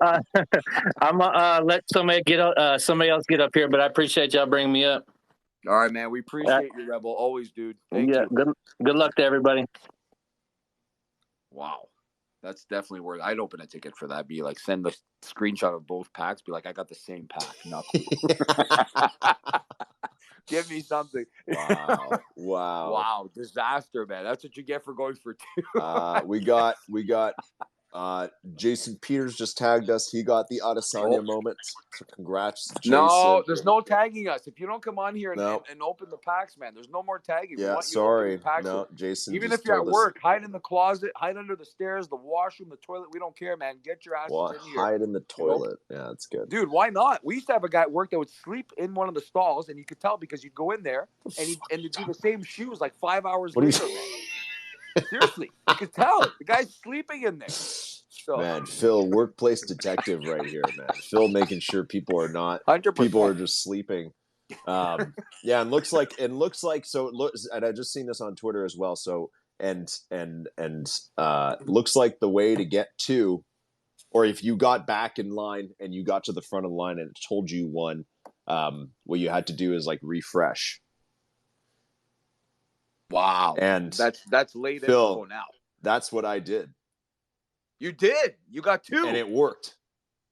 let somebody else get up here, but I appreciate y'all bringing me up. All right, man. We appreciate you, Rebel. Always, dude. Thank you. Good luck to everybody. Wow. That's definitely worth. I'd open a ticket for that. Be like, send the screenshot of both packs. Be like, I got the same pack. Nothing. Give me something. Wow. Wow. Disaster, man. That's what you get for going for 2. We got Jason Peters just tagged us. He got the Adesanya moment. So congrats, Jason. No, there's no tagging us. If you don't come on here and open the packs, man, there's no more tagging. Yeah, sorry. No, Jason. Even if you're at work, hide in the closet, hide under the stairs, the washroom, the toilet. We don't care, man. Get your ass in here. Hide in the toilet. Yeah, that's good. Dude, why not? We used to have a guy at work that would sleep in one of the stalls, and you could tell because you'd go in there and he'd do the same shoes like 5 hours later, man. Seriously, you could tell. The guy's sleeping in there. So. Man, Phil, workplace detective right here, man. Phil making sure people are not 100%. People are just sleeping. Yeah, and looks like so it looks, and I just seen this on Twitter as well. So and looks like the way to get to, or if you got back in line and you got to the front of the line and it told you won, what you had to do is like refresh. Wow. And that's late Phil, info now. That's what I did. You did. You got 2. And it worked.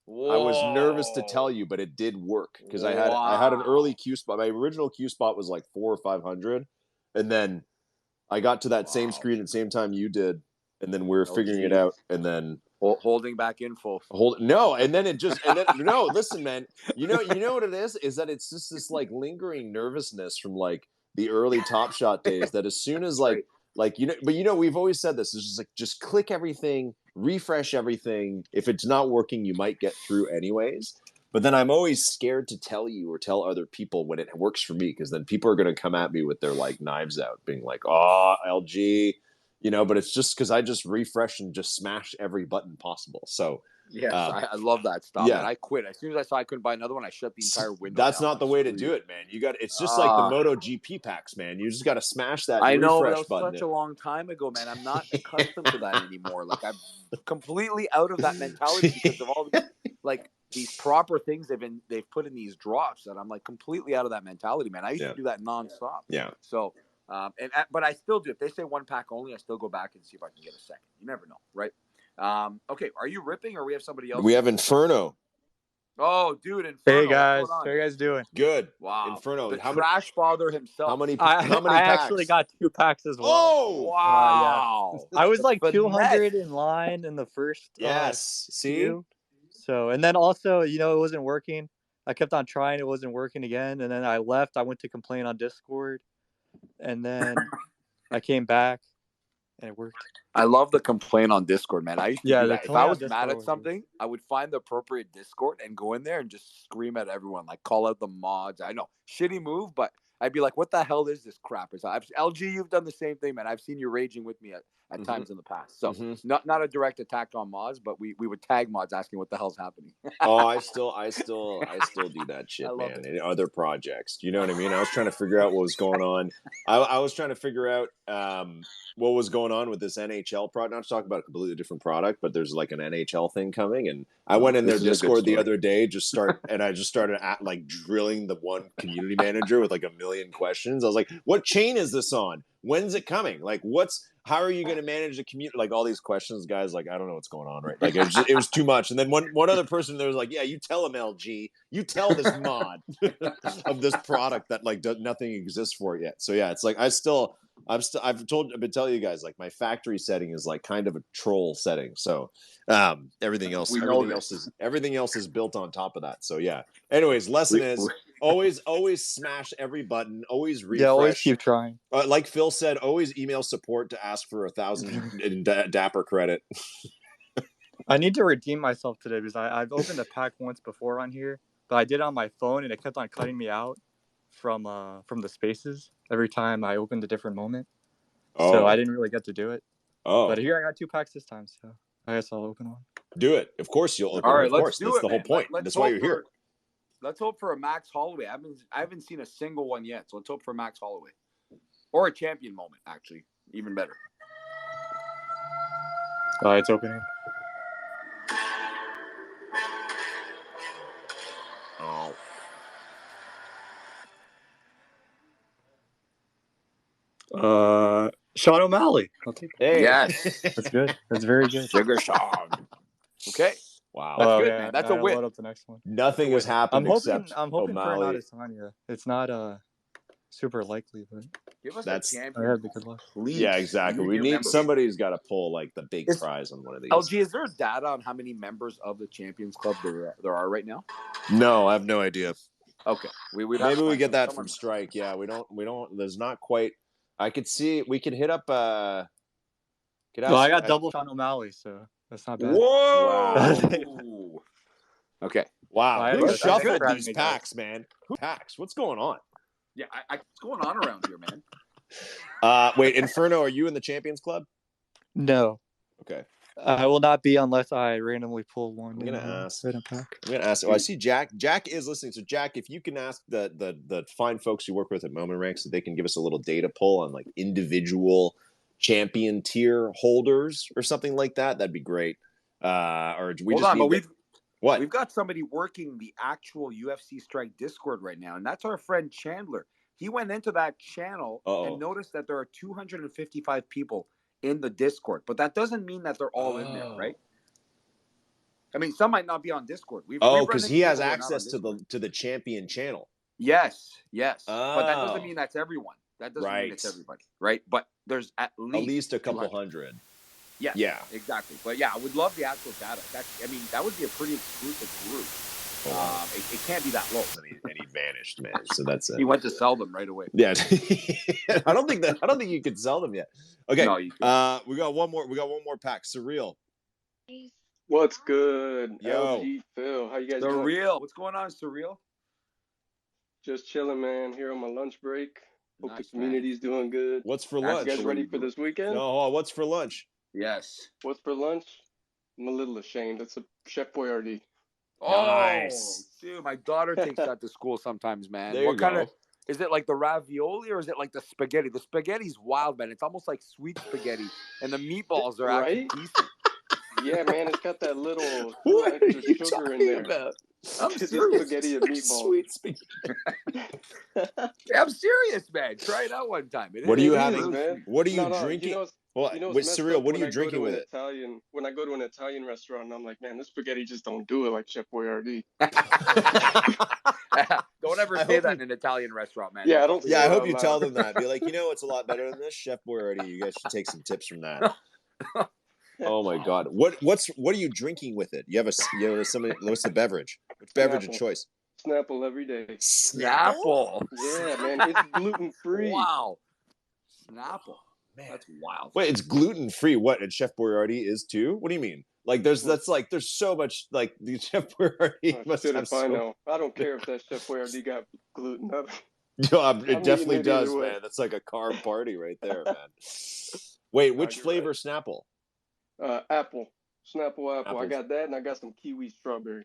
Whoa. I was nervous to tell you, but it did work because I had an early Q spot. My original Q spot was like 400 or 500, and then I got to that same screen at the same time you did, and then we were figuring it out, and then holding back info. Listen, man. You know what it is that it's just this like lingering nervousness from like the early Top Shot days. That as soon as but we've always said this. It's just click everything, refresh everything. If it's not working, you might get through anyways. But then I'm always scared to tell you or tell other people when it works for me, because then people are going to come at me with their like knives out, being like, "Oh, LG," But it's just because I just refresh and just smash every button possible. So. Yes, I love that stuff. Yeah. And I quit as soon as I saw I couldn't buy another one. I shut the entire window. That's not the way to do it, man. It's just like the MotoGP packs, man. You just got to smash that. I know, refresh that was button such a long time ago, man. I'm not accustomed to that anymore. Like I'm completely out of that mentality because of all these proper things they've put in these drops, that I'm like completely out of that mentality, man. I used to do that nonstop. Yeah. So, but I still do. If they say 1 pack only, I still go back and see if I can get a second. You never know, right? Okay, are you ripping or we have somebody else? We have Inferno. Oh, dude, Inferno. Hey guys, how are you guys doing? Good. Wow. Inferno. The trash father himself. How many I packs? actually got 2 packs as well. Oh, wow. Yeah. I was like 200 in line in the first. Yes. See? Queue. So, and then also, it wasn't working. I kept on trying. It wasn't working again. And then I left. I went to complain on Discord. And then I came back and it worked. I love the complaint on Discord, man. I used to do that. If I was mad at something, I would find the appropriate Discord and go in there and just scream at everyone, like call out the mods. I know, shitty move, but I'd be like, what the hell is this crap? LG, you've done the same thing, man. I've seen you raging with me at times in the past. So not a direct attack on mods, but we would tag mods asking what the hell's happening. I still do that shit, man. In other projects. You know what I mean? I was trying to figure out what was going on. I was trying to figure out what was going on with this NHL product. Not to talk about a completely different product, but there's like an NHL thing coming, and I went in their Discord the other day, and I just started drilling the one community manager with like a million questions. I was like, "What chain is this on? When's it coming? Like, how are you going to manage the community?" Like all these questions, guys. Like, I don't know what's going on, right? Like it was too much. And then one other person there was like, "Yeah, you tell him, LG. You tell this mod of this product that like nothing exists for it yet." So yeah, it's like I've been telling you guys, like my factory setting is like kind of a troll setting. So everything else is built on top of that. So yeah. Anyways, lesson is always smash every button. Always refresh. Yeah, always keep trying. Like Phil said, always email support to ask for 1,000 in Dapper credit. I need to redeem myself today because I've opened a pack once before on here, but I did it on my phone and it kept on cutting me out from the spaces every time I opened a different moment. So I didn't really get to do it. But here I got 2 packs this time, so I guess I'll open one. Do it. Of course you'll open. All right, of let's course. do That's it, the whole man. point. Let's That's why you're here. Let's hope for a Max Holloway. I haven't seen a single one yet, so let's hope for Max Holloway or a champion moment. Actually, even better. It's opening. Sean O'Malley. Okay. Hey. Yes, That's good. That's very good. Sugar Sean. Okay, Wow. That's good, man. That's a I'll win. load up the next one. Nothing has happened I'm hoping except for an O'Malley. Adesanya. It's not super likely, but give us That's- a I champion. have the good luck. Please. Yeah, exactly. We need somebody who's got to pull like the big prize on one of these. LG, is there data on how many members of the Champions Club there are right now? No, I have no idea. Okay, Maybe we get that from Strike. Yeah, we don't. There's not quite. I could see. We could hit up. I got double Sean O'Malley, so that's not bad. Whoa! Okay. Wow. Who Who shuffled good. these packs, man? Who packs? What's going on? Yeah, what's going on around here, man? Wait, Inferno, are you in the Champions Club? No, Okay. I will not be unless I randomly pull one. I'm gonna ask. Random pack. I'm gonna ask. Oh, I see Jack. Jack is listening. So Jack, if you can ask the fine folks you work with at Moment Ranks that they can give us a little data pull on like individual champion tier holders or something like that, that'd be great. Or we Hold just on, need but we've got somebody working the actual UFC Strike Discord right now, and that's our friend Chandler. He went into that channel and noticed that there are 255 people in the Discord, but that doesn't mean that they're all in there, right? I mean, some might not be on Discord. Because he has access to the champion channel. Yes, but that doesn't mean that's everyone. That doesn't mean it's everybody, right? But there's at least a couple hundred. Yeah, exactly. But yeah, I would love the actual data. That would be a pretty exclusive group. It can't be that low. And he vanished, man. So that's it. He went to sell them right away. Yeah, I don't think you could sell them yet. Okay, No, we got one more. We got one more pack. Surreal. What's good? Yo. LG, Phil, how you guys doing? Surreal. What's going on, Surreal? Just chilling, man. Here on my lunch break. Hope Nice, the community's doing good. What's for You lunch? guys ready for this weekend? No, what's for lunch? Yes. What's for lunch? I'm a little ashamed. It's a Chef Boyardee. Nice. Oh, dude, my daughter takes that to school sometimes, man. There you What kind go. of is it, like the ravioli or is it like the spaghetti? The spaghetti's wild, man. It's almost like sweet spaghetti, and the meatballs are actually Right? decent. Yeah, man, it's got that little What are extra you sugar in talking there. about? I'm It's serious. spaghetti and meatballs. Sweet spaghetti. I'm serious, man. Try it out one time. What are you It is, having? man. What are you No, drinking? You know, Well, you know with what's Surreal, messed up what are when you I go drinking to with an it? When I go to an Italian restaurant, I'm like, man, this spaghetti just don't do it like Chef Boyardee. Don't ever I say hope that you- in an Italian restaurant, man. Yeah, I don't. Yeah, I say it hope out you loud. tell them that. Be like, it's a lot better than this Chef Boyardee. You guys should take some tips from that. Oh my God, what are you drinking with it? You have what's the beverage? Which beverage of Snapple. choice? Snapple every day. Snapple. Yeah, man, it's gluten free. Wow. Snapple. Man. That's wild. Wait, it's gluten free. What? And Chef Boyardee is too? What do you mean? Like there's so much like the Chef Boyardee must have If I know, I don't care if that Chef Boyardee got gluten. It definitely eating it does, either way. man. That's like a carb party right there, man. Wait, which you're flavor right. Snapple? Apple, Snapple apple. I Apples. got that, and I got some kiwi strawberry.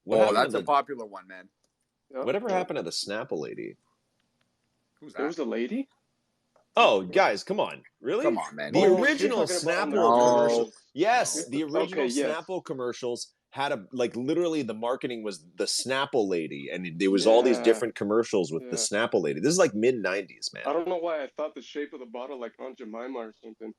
What Oh, happened that's to a popular one, man. Yep, whatever yep. happened to the Snapple lady? Who's There was that? a lady. Oh, guys, come on. Really? Come on, man. The Oh, original you're talking about Snapple No. commercials. Yes, the Okay, original yes. Snapple commercials had literally the marketing was the Snapple lady, and there was all these Yeah. different commercials with the Yeah. Snapple lady. This is like mid '90s, man. I don't know why I thought the shape of the bottle like Aunt Jemima or something.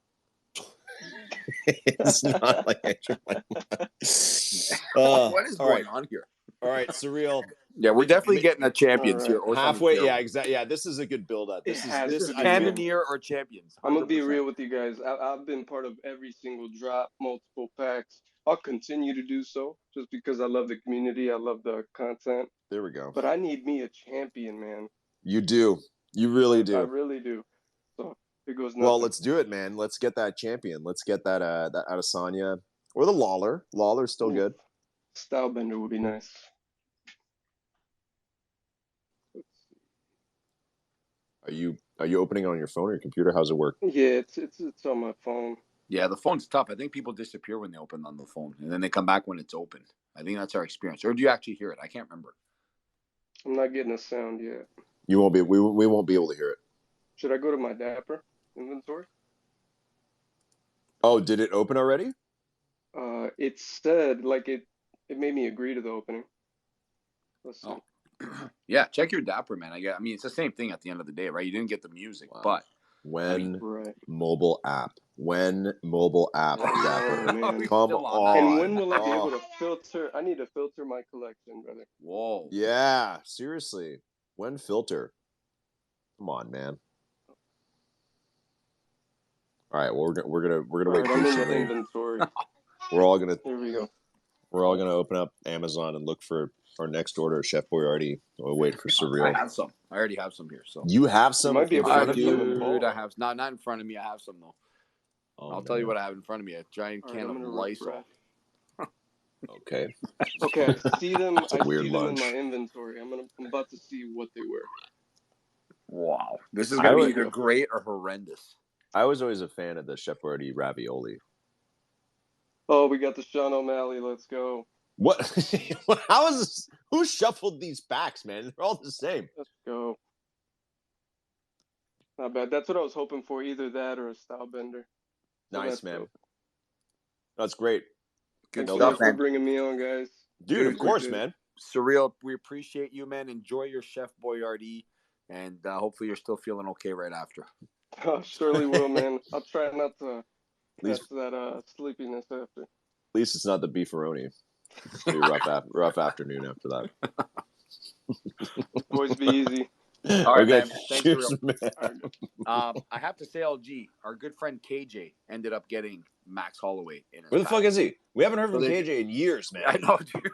It's not like extra. What is all going right, on here? all right, Surreal. Yeah, we're definitely getting a champions All here. right. Or something Halfway, terrible. yeah, exactly. Yeah, this is a good build up. It has This to is be, I feel- man. Cannoneer or champions. I'm gonna be 100%. real with you guys. I've been part of every single drop, multiple packs. I'll continue to do so just because I love the community. I love the content. There we go. But I need me a champion, man. You do. You really I do. really do. So it goes nothing. Well, let's do it, man. Let's get that champion. Let's get that Adesanya or the Lawler. Lawler's still Ooh. good. Stylebender would be nice. Are you opening on your phone or your computer? How's it work? Yeah, it's on my phone. Yeah, the phone's tough. I think people disappear when they open on the phone, and then they come back when it's open. I think that's our experience. Or do you actually hear it? I can't remember. I'm not getting a sound yet. You won't be. We won't be able to hear it. Should I go to my Dapper inventory? Oh, did it open already? It said like it made me agree to the opening. Let's see. Oh. Yeah, check your Dapper, man. I mean, it's the same thing at the end of the day, right? You didn't get the music, but when right. mobile app. When mobile app. Dapper. Man. Come on. And when will I be able to filter? I need to filter my collection, brother. Whoa. Yeah, seriously. When filter? Come on, man. All right, well, we're gonna wait Right, I'm in the patiently. inventory. We're all gonna Here we go. We're all gonna open up Amazon and look for our next order of Chef Boyardee. We'll wait for Surreal. I have some. I already have some here. So You have some might be in able front to of get some in you? bulk. dude, I have not in front of me. I have some though. Oh, I'll tell you what I have in front of me: a giant All right, can I'm of gonna Lysol. refresh. Okay. Okay, I see them. It's a I weird see them lunch. in my inventory. I'm about to see what they were. Wow, this is I gonna be would- either great or horrendous. I was always a fan of the Chef Boyardee ravioli. Oh, we got the Sean O'Malley. Let's go. What? How is this? Who shuffled these packs, man? They're all the same. Let's go. Not bad. That's what I was hoping for. Either that or a Stylebender. So Nice, that's man. dope. That's great. Good Thanks No so much stuff, for man. bringing me on, guys. Dude, Really of course, appreciate it. man. Surreal, we appreciate you, man. Enjoy your Chef Boyardee, and hopefully you're still feeling okay right after. Oh, surely will, man. I'll try not to At least- catch that sleepiness after. At least it's not the beefaroni. It's gonna be a rough afternoon after that. Boys, be easy. All right, Okay, man. Thanks, cheers, Surreal. man. I have to say, LG, our good friend KJ ended up getting Max Holloway in his Where the fuck pack. is he? We haven't heard from So they- KJ in years, man. I know, dude.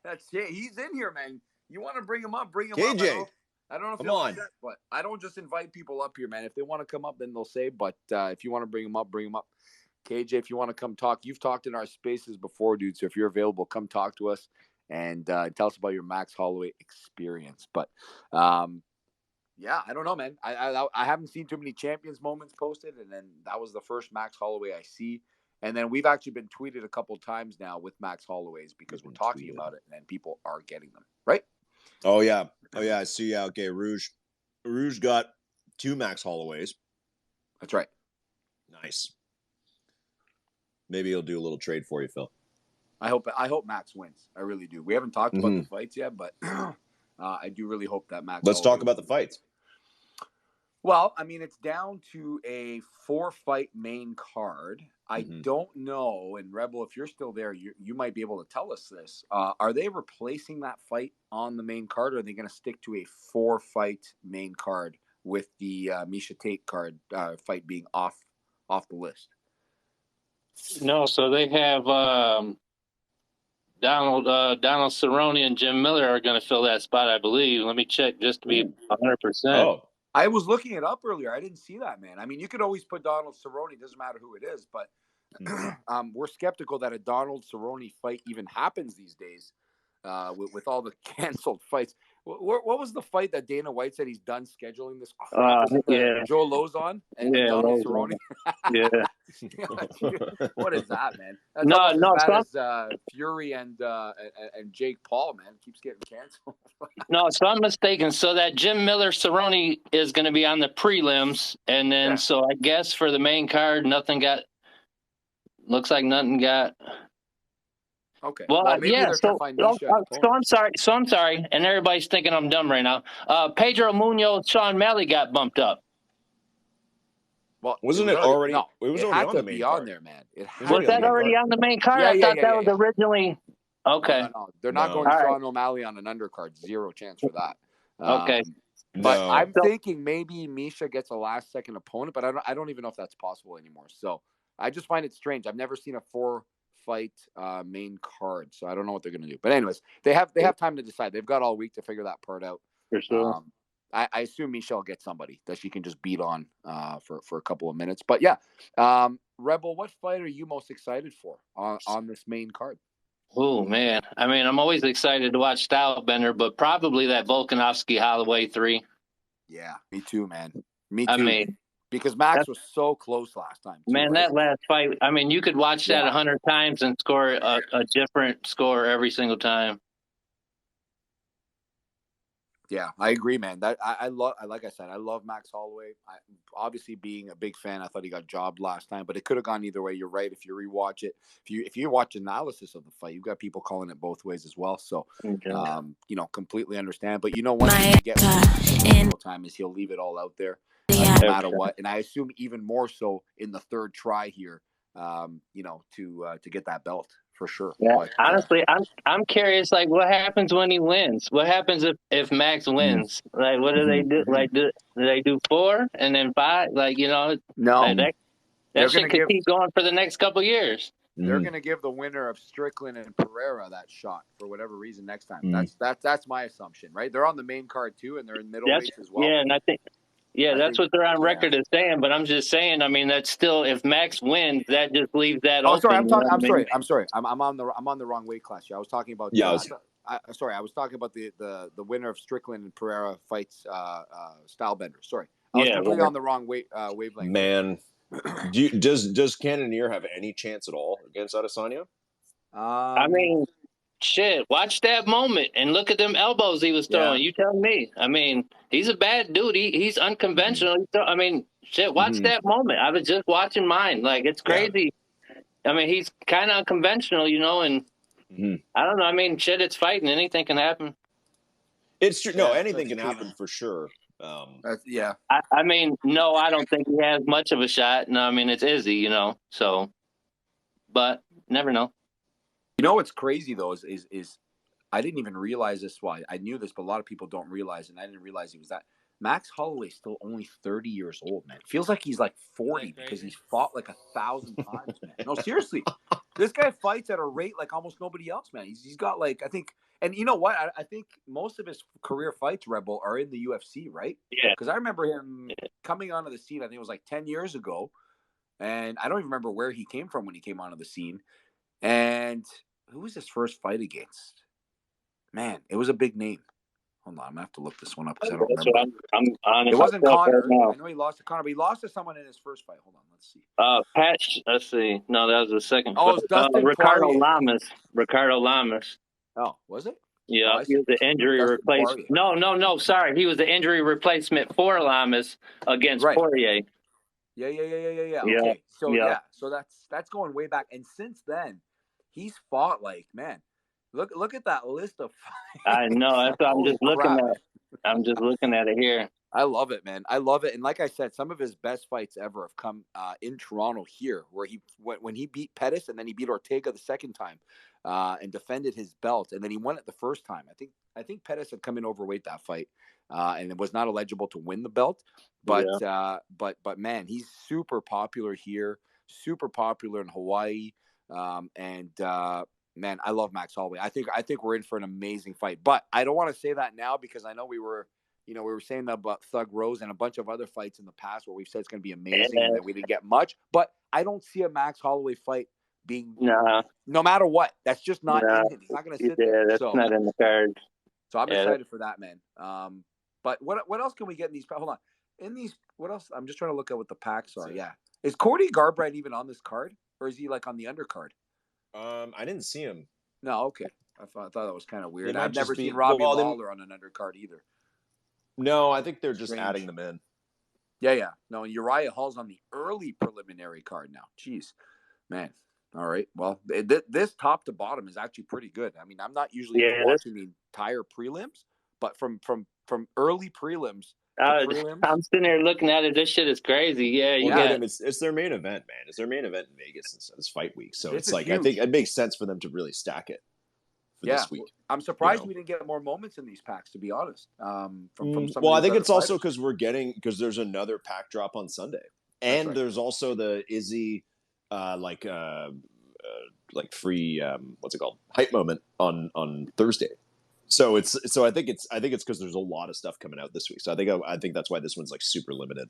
That's it. He's in here, man. You want to bring him up? Bring him up. KJ, I don't know if come he'll on. accept, but I don't just invite people up here, man. If they want to come up, then they'll say. But if you want to bring him up, bring him up. KJ, if you want to come talk, you've talked in our spaces before, dude. So if you're available, come talk to us and tell us about your Max Holloway experience. But yeah, I don't know, man. I haven't seen too many champions moments posted, and then that was the first Max Holloway I see. And then we've actually been tweeted a couple of times now with Max Holloways because we're talking about it, and then people are getting them, right? Oh yeah. I see. Yeah, okay. Rouge got 2 Max Holloways. That's right. Nice. Maybe he'll do a little trade for you, Phil. I hope Max wins. I really do. We haven't talked about the fights yet, but I do really hope that Max. Let's talk about the fights. Well, I mean, it's down to a 4-fight main card. I don't know, and Rebel, if you're still there, you might be able to tell us this. Are they replacing that fight on the main card, or are they going to stick to a 4-fight main card with the Misha Tate card fight being off the list? No, so they have Donald Cerrone and Jim Miller are going to fill that spot, I believe. Let me check just to be 100%. Oh, I was looking it up earlier. I didn't see that, man. I mean, you could always put Donald Cerrone. It doesn't matter who it is, but we're skeptical that a Donald Cerrone fight even happens these days with all the canceled fights. What was the fight that Dana White said he's done scheduling this crap? Yeah. Joe Lozon and Yeah, Donald Lozon. Cerrone? Yeah. What is that, man? That's No, almost no, as bad as Fury and Jake Paul, man. Keeps getting canceled. No, so I'm mistaken. So that Jim Miller Cerrone is going to be on the prelims, and then so I guess for the main card, looks like nothing got. Okay. Well, maybe yeah. they're So, trying to find Misha an opponent. So I'm sorry, and everybody's thinking I'm dumb right now. Pedro Munoz, Sean Malley got bumped up. Well, Wasn't it already? No, it was it already had on to the main be card. on there, man. It had Was to that be on already there. on the main card? Yeah, I yeah, thought yeah, that yeah, was yeah. originally. Okay. No. They're not going All right. Sean O'Malley on an undercard. Zero chance for that. Okay. But No. I'm thinking maybe Misha gets a last-second opponent, but I don't even know if that's possible anymore. So I just find it strange. I've never seen a 4-fight main card, so I don't know what they're going to do. But anyways, they have time to decide. They've got all week to figure that part out. For sure. I assume Michelle gets somebody that she can just beat on for a couple of minutes. But yeah, Rebel, what fight are you most excited for on this main card? Oh man, I mean, I'm always excited to watch Stylebender, but probably that Volkanovski Holloway 3. Yeah, me too, man. Me too. I mean, because Max was so close last time. Too, man, right? that last fight. I mean, you could watch that 100 times and score a different score every single time. Yeah, I agree, man. That I love. Like I said, I love Max Holloway. Obviously, being a big fan, I thought he got jobbed last time, but it could have gone either way. You're right. If you rewatch it, if you watch analysis of the fight, you've got people calling it both ways as well. So, completely understand. But one thing you get with time is he'll leave it all out there, no matter what. And I assume even more so in the third try here, to get that belt. For sure. Yeah. But, honestly, I'm curious. Like, what happens when he wins? What happens if Max wins? Like, what do they do? Like, do they do 4 and then 5? Like, no, like that shit could keep going for the next couple years. They're gonna give the winner of Strickland and Pereira that shot for whatever reason next time. That's my assumption, right? They're on the main card too, and they're in middleweights as well. Yeah, and I think. Yeah, that's what they're on record as saying, but I'm just saying. I mean, that's still if Max wins, that just leaves that. Oh, sorry, I'm sorry. I'm on the wrong weight class here. I was talking about. Yeah, I was talking about the winner of Strickland and Pereira fights Stylebender. Sorry, I was completely on the wrong wavelength. Man, does Cannonier have any chance at all against Adesanya? I mean. Shit, watch that moment and look at them elbows he was throwing. Yeah. You tell me. I mean, he's a bad dude. He's unconventional. I mean, shit, watch that moment. I was just watching mine. Like, it's crazy. Yeah. I mean, he's kind of unconventional, and I don't know. I mean, shit, it's fighting. Anything can happen. It's true. No, anything can happen for sure. Yeah. I mean, no, I don't think he has much of a shot. No, I mean, it's Izzy, so, but never know. What's crazy though is I didn't even realize this. Why I knew this, but a lot of people don't realize, and I didn't realize he was that. Max Holloway's still only 30 years old, man. Feels like he's like 40 because he's fought like 1,000 times, man. No, seriously, this guy fights at a rate like almost nobody else, man. He's got like I think, and you know what? I think most of his career fights, Rebel, are in the UFC, right? Yeah. Because I remember him coming onto the scene. I think it was like 10 years ago, and I don't even remember where he came from when he came onto the scene, and. Who was his first fight against? Man, it was a big name. Hold on, I'm gonna have to look this one up because I don't remember. I'm honest. It wasn't Connor. I know he lost to Connor, but he lost to someone in his first fight. Hold on, let's see. Patch. Let's see. No, that was the second. Oh, it's Dustin Ricardo Poirier. Lamas. Ricardo Lamas. Oh, was it? Yeah, he was the injury replacement. No. Sorry, he was the injury replacement for Lamas against Poirier. Yeah. Okay. So that's going way back, and since then. He's fought like, man, look at that list of fights. I know. That's what I'm just looking at. I'm just looking at it here. I love it, man. I love it. And like I said, some of his best fights ever have come in Toronto here, where when he beat Pettis and then he beat Ortega the second time and defended his belt. And then he won it the first time. I think Pettis had come in overweight that fight and it was not eligible to win the belt. But man, he's super popular here, super popular in Hawaii. Man, I love Max Holloway. I think we're in for an amazing fight, but I don't want to say that now because I know we were saying that about Thug Rose and a bunch of other fights in the past where we've said it's going to be amazing and that we didn't get much, but I don't see a Max Holloway fight being no matter what. That's just not in him. He's not going to sit there. That's not in the cards. So I'm excited for that, man. But what else can we get in these? Hold on. In these, what else? I'm just trying to look at what the packs are. Yeah. Is Cody Garbrandt even on this card? Or is he like on the undercard? I didn't see him. No, okay. I thought that was kind of weird. I've never seen Robbie Lawler on an undercard either. No, I think they're just adding them in. Yeah. No, and Uriah Hall's on the early preliminary card now. Jeez, man. All right. Well, this top to bottom is actually pretty good. I mean, I'm not usually watching the entire prelims, but from early prelims. I'm sitting there looking at it. This shit is crazy. Yeah, it's their main event, man. It's their main event in Vegas. It's fight week, so it's like huge. I think it makes sense for them to really stack it for this week. I'm surprised we didn't get more moments in these packs, to be honest. From some I think it's also because there's another pack drop on Sunday, and there's also the Izzy like free what's it called, hype moment on Thursday. So I think it's because there's a lot of stuff coming out this week. So I think that's why this one's like super limited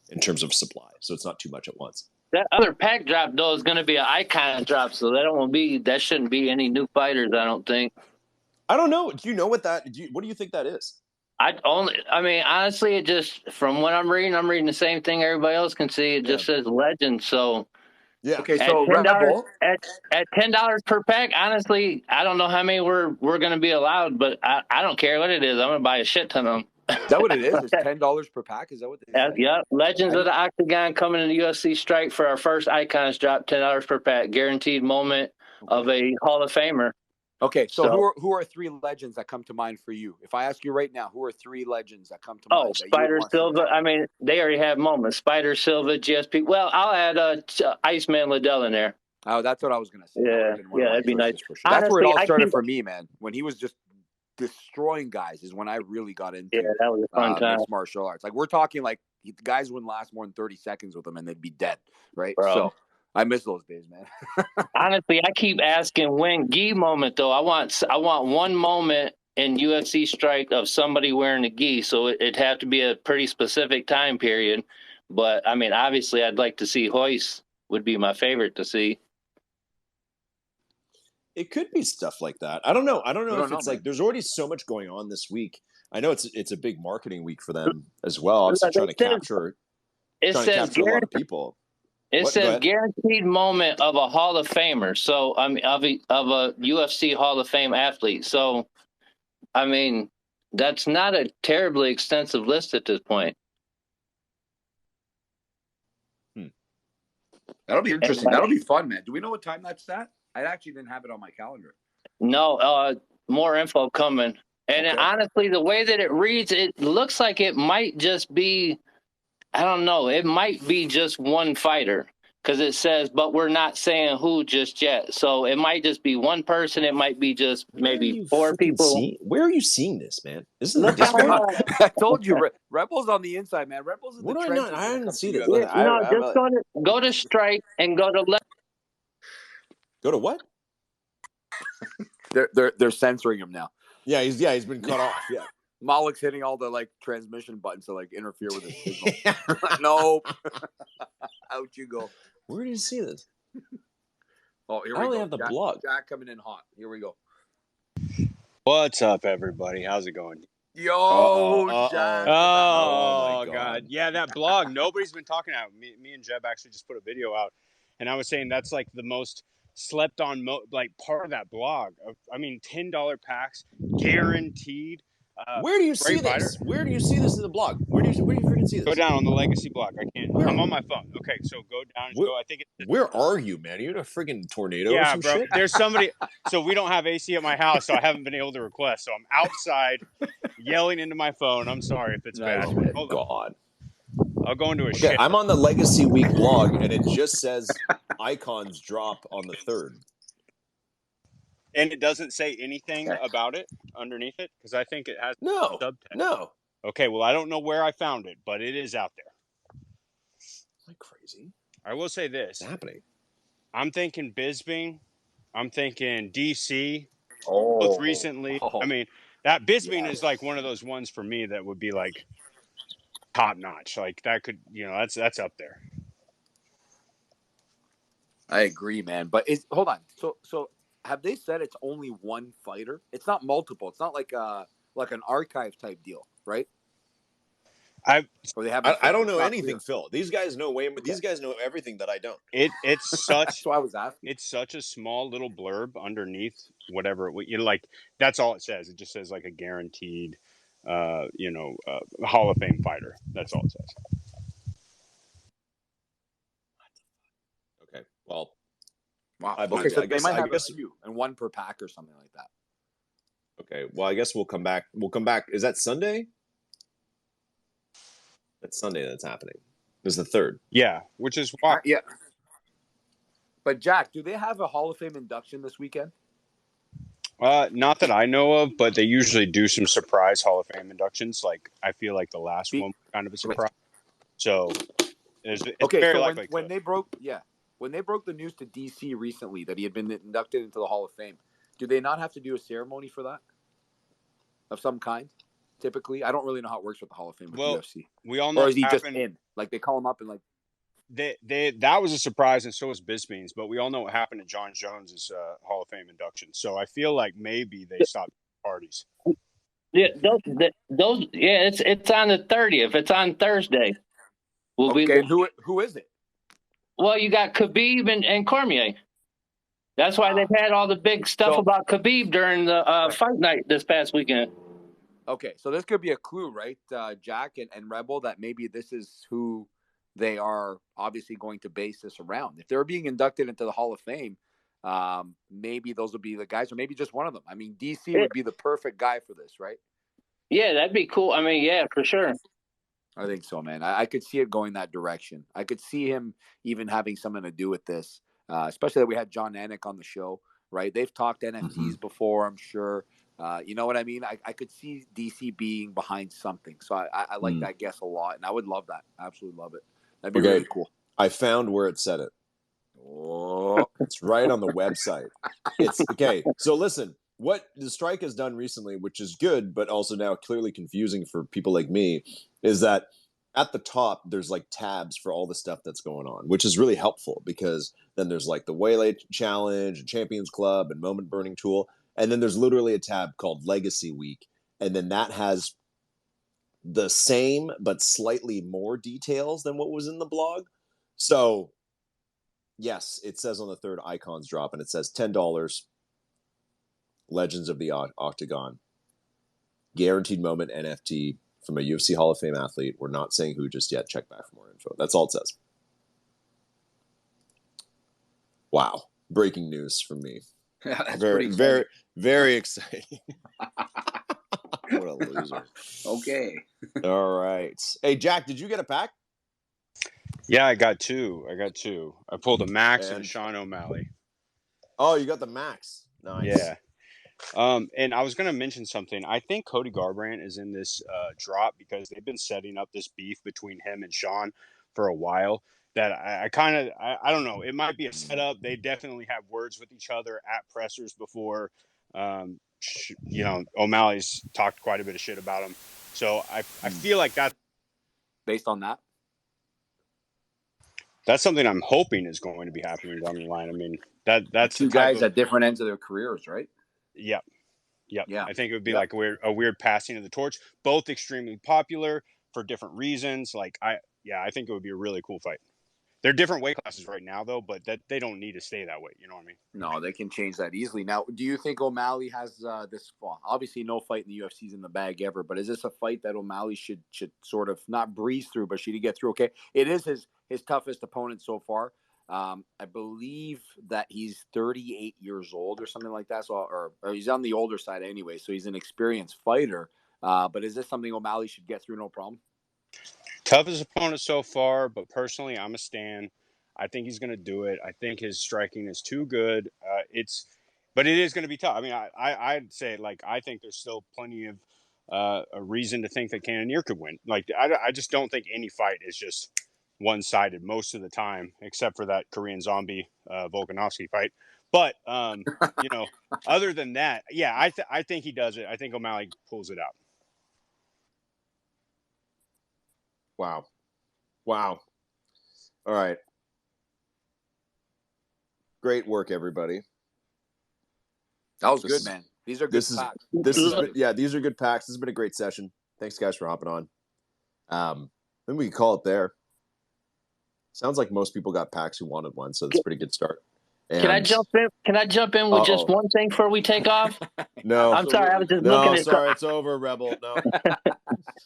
in terms of supply. So it's not too much at once. That other pack drop though is going to be an icon drop, so that shouldn't be any new fighters. I don't think. I don't know. Do you know what what do you think that is? I mean, honestly, it just from what I'm reading the same thing everybody else can see. It just says legend. So yeah. Okay, so at $10 per pack, honestly, I don't know how many we're going to be allowed, but I don't care what it is. I'm going to buy a shit ton of them. Is that what it is? It's $10 per pack? Is that what they say? Yep. Legends of the Octagon coming in the UFC Strike for our first Icons drop, $10 per pack. Guaranteed moment of a Hall of Famer. Okay, so who are 3 legends that come to mind for you? If I ask you right now, who are 3 legends that come to mind? Spider Silva. I mean, they already have moments. Spider Silva, GSP. Well, I'll add Iceman Liddell in there. Oh, that's what I was going to say. Yeah, that'd be nice. For sure. That's where it all started for me, man. When he was just destroying guys is when I really got into that was a fun time. Mixed martial arts. Like we're talking like the guys wouldn't last more than 30 seconds with them and they'd be dead, right? Bro. So I miss those days, man. Honestly, I keep asking when gi moment though. I want one moment in UFC Strike of somebody wearing a gi, so it'd have to be a pretty specific time period. But I mean, obviously, I'd like to see Hoist would be my favorite to see. It could be stuff like that. I don't know if it's like there's already so much going on this week. I know it's a big marketing week for them as well. Obviously trying to capture a lot of people. It says guaranteed moment of a Hall of Famer. So I mean of a UFC Hall of Fame athlete. So I mean that's not a terribly extensive list at this point. That'll be interesting. That'll be fun, man. Do we know what time that's at? I actually didn't have it on my calendar. No, more info coming. And honestly, the way that it reads, it looks like it might just be, I don't know, it might be just one fighter because it says, but we're not saying who just yet. So it might just be one person. It might be just maybe 4 people. Where are you seeing this, man? This is the Discord. I told you, Rebel's on the inside, man. Rebel's in the trenches. I didn't see this. Go to Strike and go to left. Go to what? They're censoring him now. Yeah, he's been cut off. Yeah, Malik's hitting all the like transmission buttons to like interfere with his signal. Nope. Out you go. Where do you see this? Oh, here we go. I only have the blog. Jack coming in hot. Here we go. What's up, everybody? How's it going? Yo, Jack. Oh God. Yeah, that blog. Nobody's been talking about it. Me and Jeb actually just put a video out, and I was saying that's like the most slept on part of that blog. I mean, $10 packs guaranteed. Where do you see this? Where do you see this in the blog? Where do you freaking see this? Go down on the Legacy blog. I can't. I'm on my phone. Okay, so go down. I think where are you, man? Are you in a freaking tornado? Yeah, or some bro. Shit? There's somebody. So we don't have AC at my house, so I haven't been able to request. So I'm outside, yelling into my phone. I'm sorry if it's bad. Hold on. I'll go into a shit. I'm on the Legacy Week blog, and it just says Icons drop on the 3rd. And it doesn't say anything about it underneath it? Because I think it has subtext. No. Okay, well, I don't know where I found it, but it is out there. Like crazy. I will say this. What's happening? I'm thinking Bisbee. I'm thinking DC. Oh. Both recently. I mean, that Bisbee is like one of those ones for me that would be like top notch. Like that could, that's up there. I agree, man. But hold on. So have they said it's only one fighter? It's not multiple. It's not like an archive type deal, right? I don't know anything, Phil. These guys know way. These guys know everything that I don't. It's such. That's why I was asking. It's such a small little blurb underneath whatever like. That's all it says. It just says like a guaranteed, Hall of Fame fighter. That's all it says. Okay. Well. Wow. Okay, so they might have a few and one per pack or something like that. Okay. Well, I guess we'll come back. Is that Sunday? That's Sunday that's happening. It's the 3rd. Yeah, which is why. Yeah. But Jack, do they have a Hall of Fame induction this weekend? Not that I know of, but they usually do some surprise Hall of Fame inductions. Like I feel like the last one was kind of a surprise. So it's very likely. When they broke, when they broke the news to DC recently that he had been inducted into the Hall of Fame, do they not have to do a ceremony for that of some kind? Typically, I don't really know how it works with the Hall of Fame with UFC. We all know, or is he just in? Like they call him up and like that was a surprise, and so was Bisping's. But we all know what happened to John Jones's Hall of Fame induction. So I feel like maybe they stopped parties. Yeah, those. Yeah, it's on the 30th. It's on Thursday. Okay, and who is it? Well, you got Khabib and Cormier. That's why they've had all the big stuff about Khabib during the fight night this past weekend. Okay, so this could be a clue, right, Jack and Rebel, that maybe this is who they are obviously going to base this around. If they're being inducted into the Hall of Fame, maybe those will be the guys, or maybe just one of them. I mean, DC would be the perfect guy for this, right? Yeah, that'd be cool. I mean, yeah, for sure. I think so, man. I could see it going that direction. I could see him even having something to do with this, especially that we had John Anik on the show, right? They've talked NFTs before, I'm sure. You know what I mean? I could see DC being behind something. So I like that guess a lot, and I would love that. Absolutely love it. That'd be really cool. I found where it said it. Oh, it's right on the website. It's okay. So listen, what the strike has done recently, which is good, but also now clearly confusing for people like me, is that at the top there's like tabs for all the stuff that's going on, which is really helpful because then there's like the Waylay Challenge and Champions Club and Moment Burning Tool, and then there's literally a tab called Legacy Week, and then that has the same but slightly more details than what was in the blog. So yes, it says on the third icons drop, and it says $10, Legends of the Octagon, guaranteed moment NFT from a UFC Hall of Fame athlete. We're not saying who just yet. Check back for more info. That's all it says. Wow. Breaking news from me. Very, very exciting. What a loser. Okay. All right. Hey, Jack, did you get a pack? Yeah, I got two. I pulled a Max and a Sean O'Malley. Oh, you got the Max. Nice. Yeah. And I was going to mention something. I think Cody Garbrandt is in this drop because they've been setting up this beef between him and Sean for a while. That I don't know. It might be a setup. They definitely have words with each other at pressers before. O'Malley's talked quite a bit of shit about him. So I feel like that. Based on that? That's something I'm hoping is going to be happening down the line. I mean, that's two guys at different ends of their careers, right? Yep. Yeah. I think it would be like a weird passing of the torch. Both extremely popular for different reasons. I think it would be a really cool fight. They're different weight classes right now, though, but that they don't need to stay that way. You know what I mean? No, they can change that easily. Now, do you think O'Malley has this? Well, obviously, no fight in the UFC is in the bag ever. But is this a fight that O'Malley should sort of not breeze through, but should he get through? Okay, it is his toughest opponent so far. I believe that he's 38 years old or something like that. So, or he's on the older side anyway. So he's an experienced fighter. But is this something O'Malley should get through? No problem. Toughest opponent so far, but personally, I'm a stan. I think he's going to do it. I think his striking is too good. But it is going to be tough. I mean, I'd say I think there's still plenty of a reason to think that Cannonier could win. I just don't think any fight is just one-sided most of the time, except for that Korean Zombie Volkanovski fight. But other than that, yeah, I think he does it. I think O'Malley pulls it out. Wow. All right. Great work, everybody. That was good, man. These are good packs. These are good packs. This has been a great session. Thanks, guys, for hopping on. Then we can call it there. Sounds like most people got packs who wanted one, so that's a pretty good start. And Can I jump in with just one thing before we take off? No. I'm sorry. I was just looking at. Sorry, it's over, Rebel. No.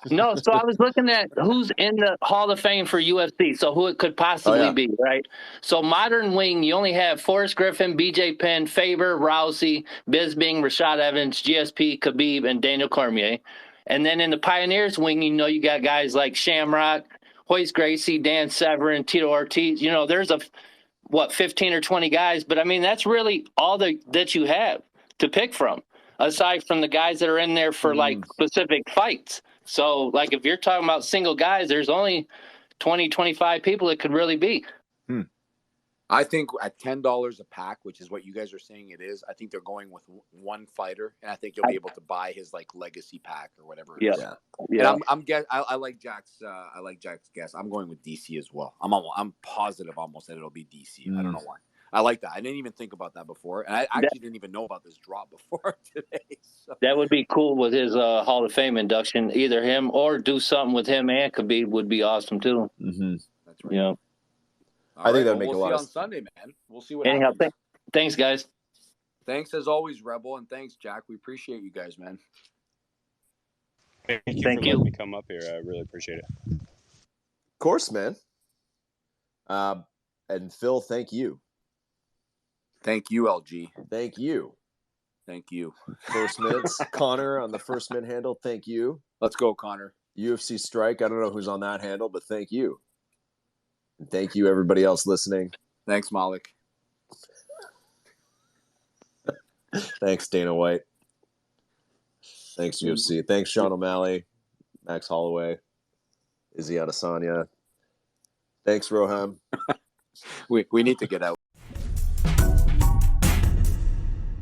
No, so I was looking at who's in the Hall of Fame for UFC, so who it could possibly be, right? So modern wing, you only have Forrest Griffin, BJ Penn, Faber, Rousey, Bisping, Rashad Evans, GSP, Khabib, and Daniel Cormier. And then in the Pioneers wing, you got guys like Shamrock, Royce Gracie, Dan Severn, Tito Ortiz. There's 15 or 20 guys, but I mean, that's really all that you have to pick from, aside from the guys that are in there for specific fights. So if you're talking about single guys, there's only 20, 25 people it could really be. I think at $10 a pack, which is what you guys are saying it is, I think they're going with one fighter, and I think you'll be able to buy his like legacy pack or whatever it is. Yeah. And I like Jack's guess. I'm going with DC as well. I'm positive almost that it'll be DC. I don't know why. I like that. I didn't even think about that before, and I actually didn't even know about this drop before today. So. That would be cool with his Hall of Fame induction. Either him or do something with him and Khabib would be awesome too. Mm-hmm. That's right. Yeah. I think that'd make a lot We'll of see on Sunday, man. We'll see what Anyhow, happens. Thanks, guys. Thanks as always, Rebel, and thanks, Jack. We appreciate you guys, man. Thank you Thank for you. letting me come up here. I really appreciate it. Of course, man. And Phil, thank you. Thank you, LG. Thank you. Thank you. First Mints. Connor on the First Mint handle. Thank you. Let's go, Connor. UFC Strike. I don't know who's on that handle, but thank you. And thank you, everybody else listening. Thanks, Malik. Thanks, Dana White. Thanks, UFC. Thanks, Sean O'Malley, Max Holloway, Izzy Adesanya. Thanks, Roham. We need to get out.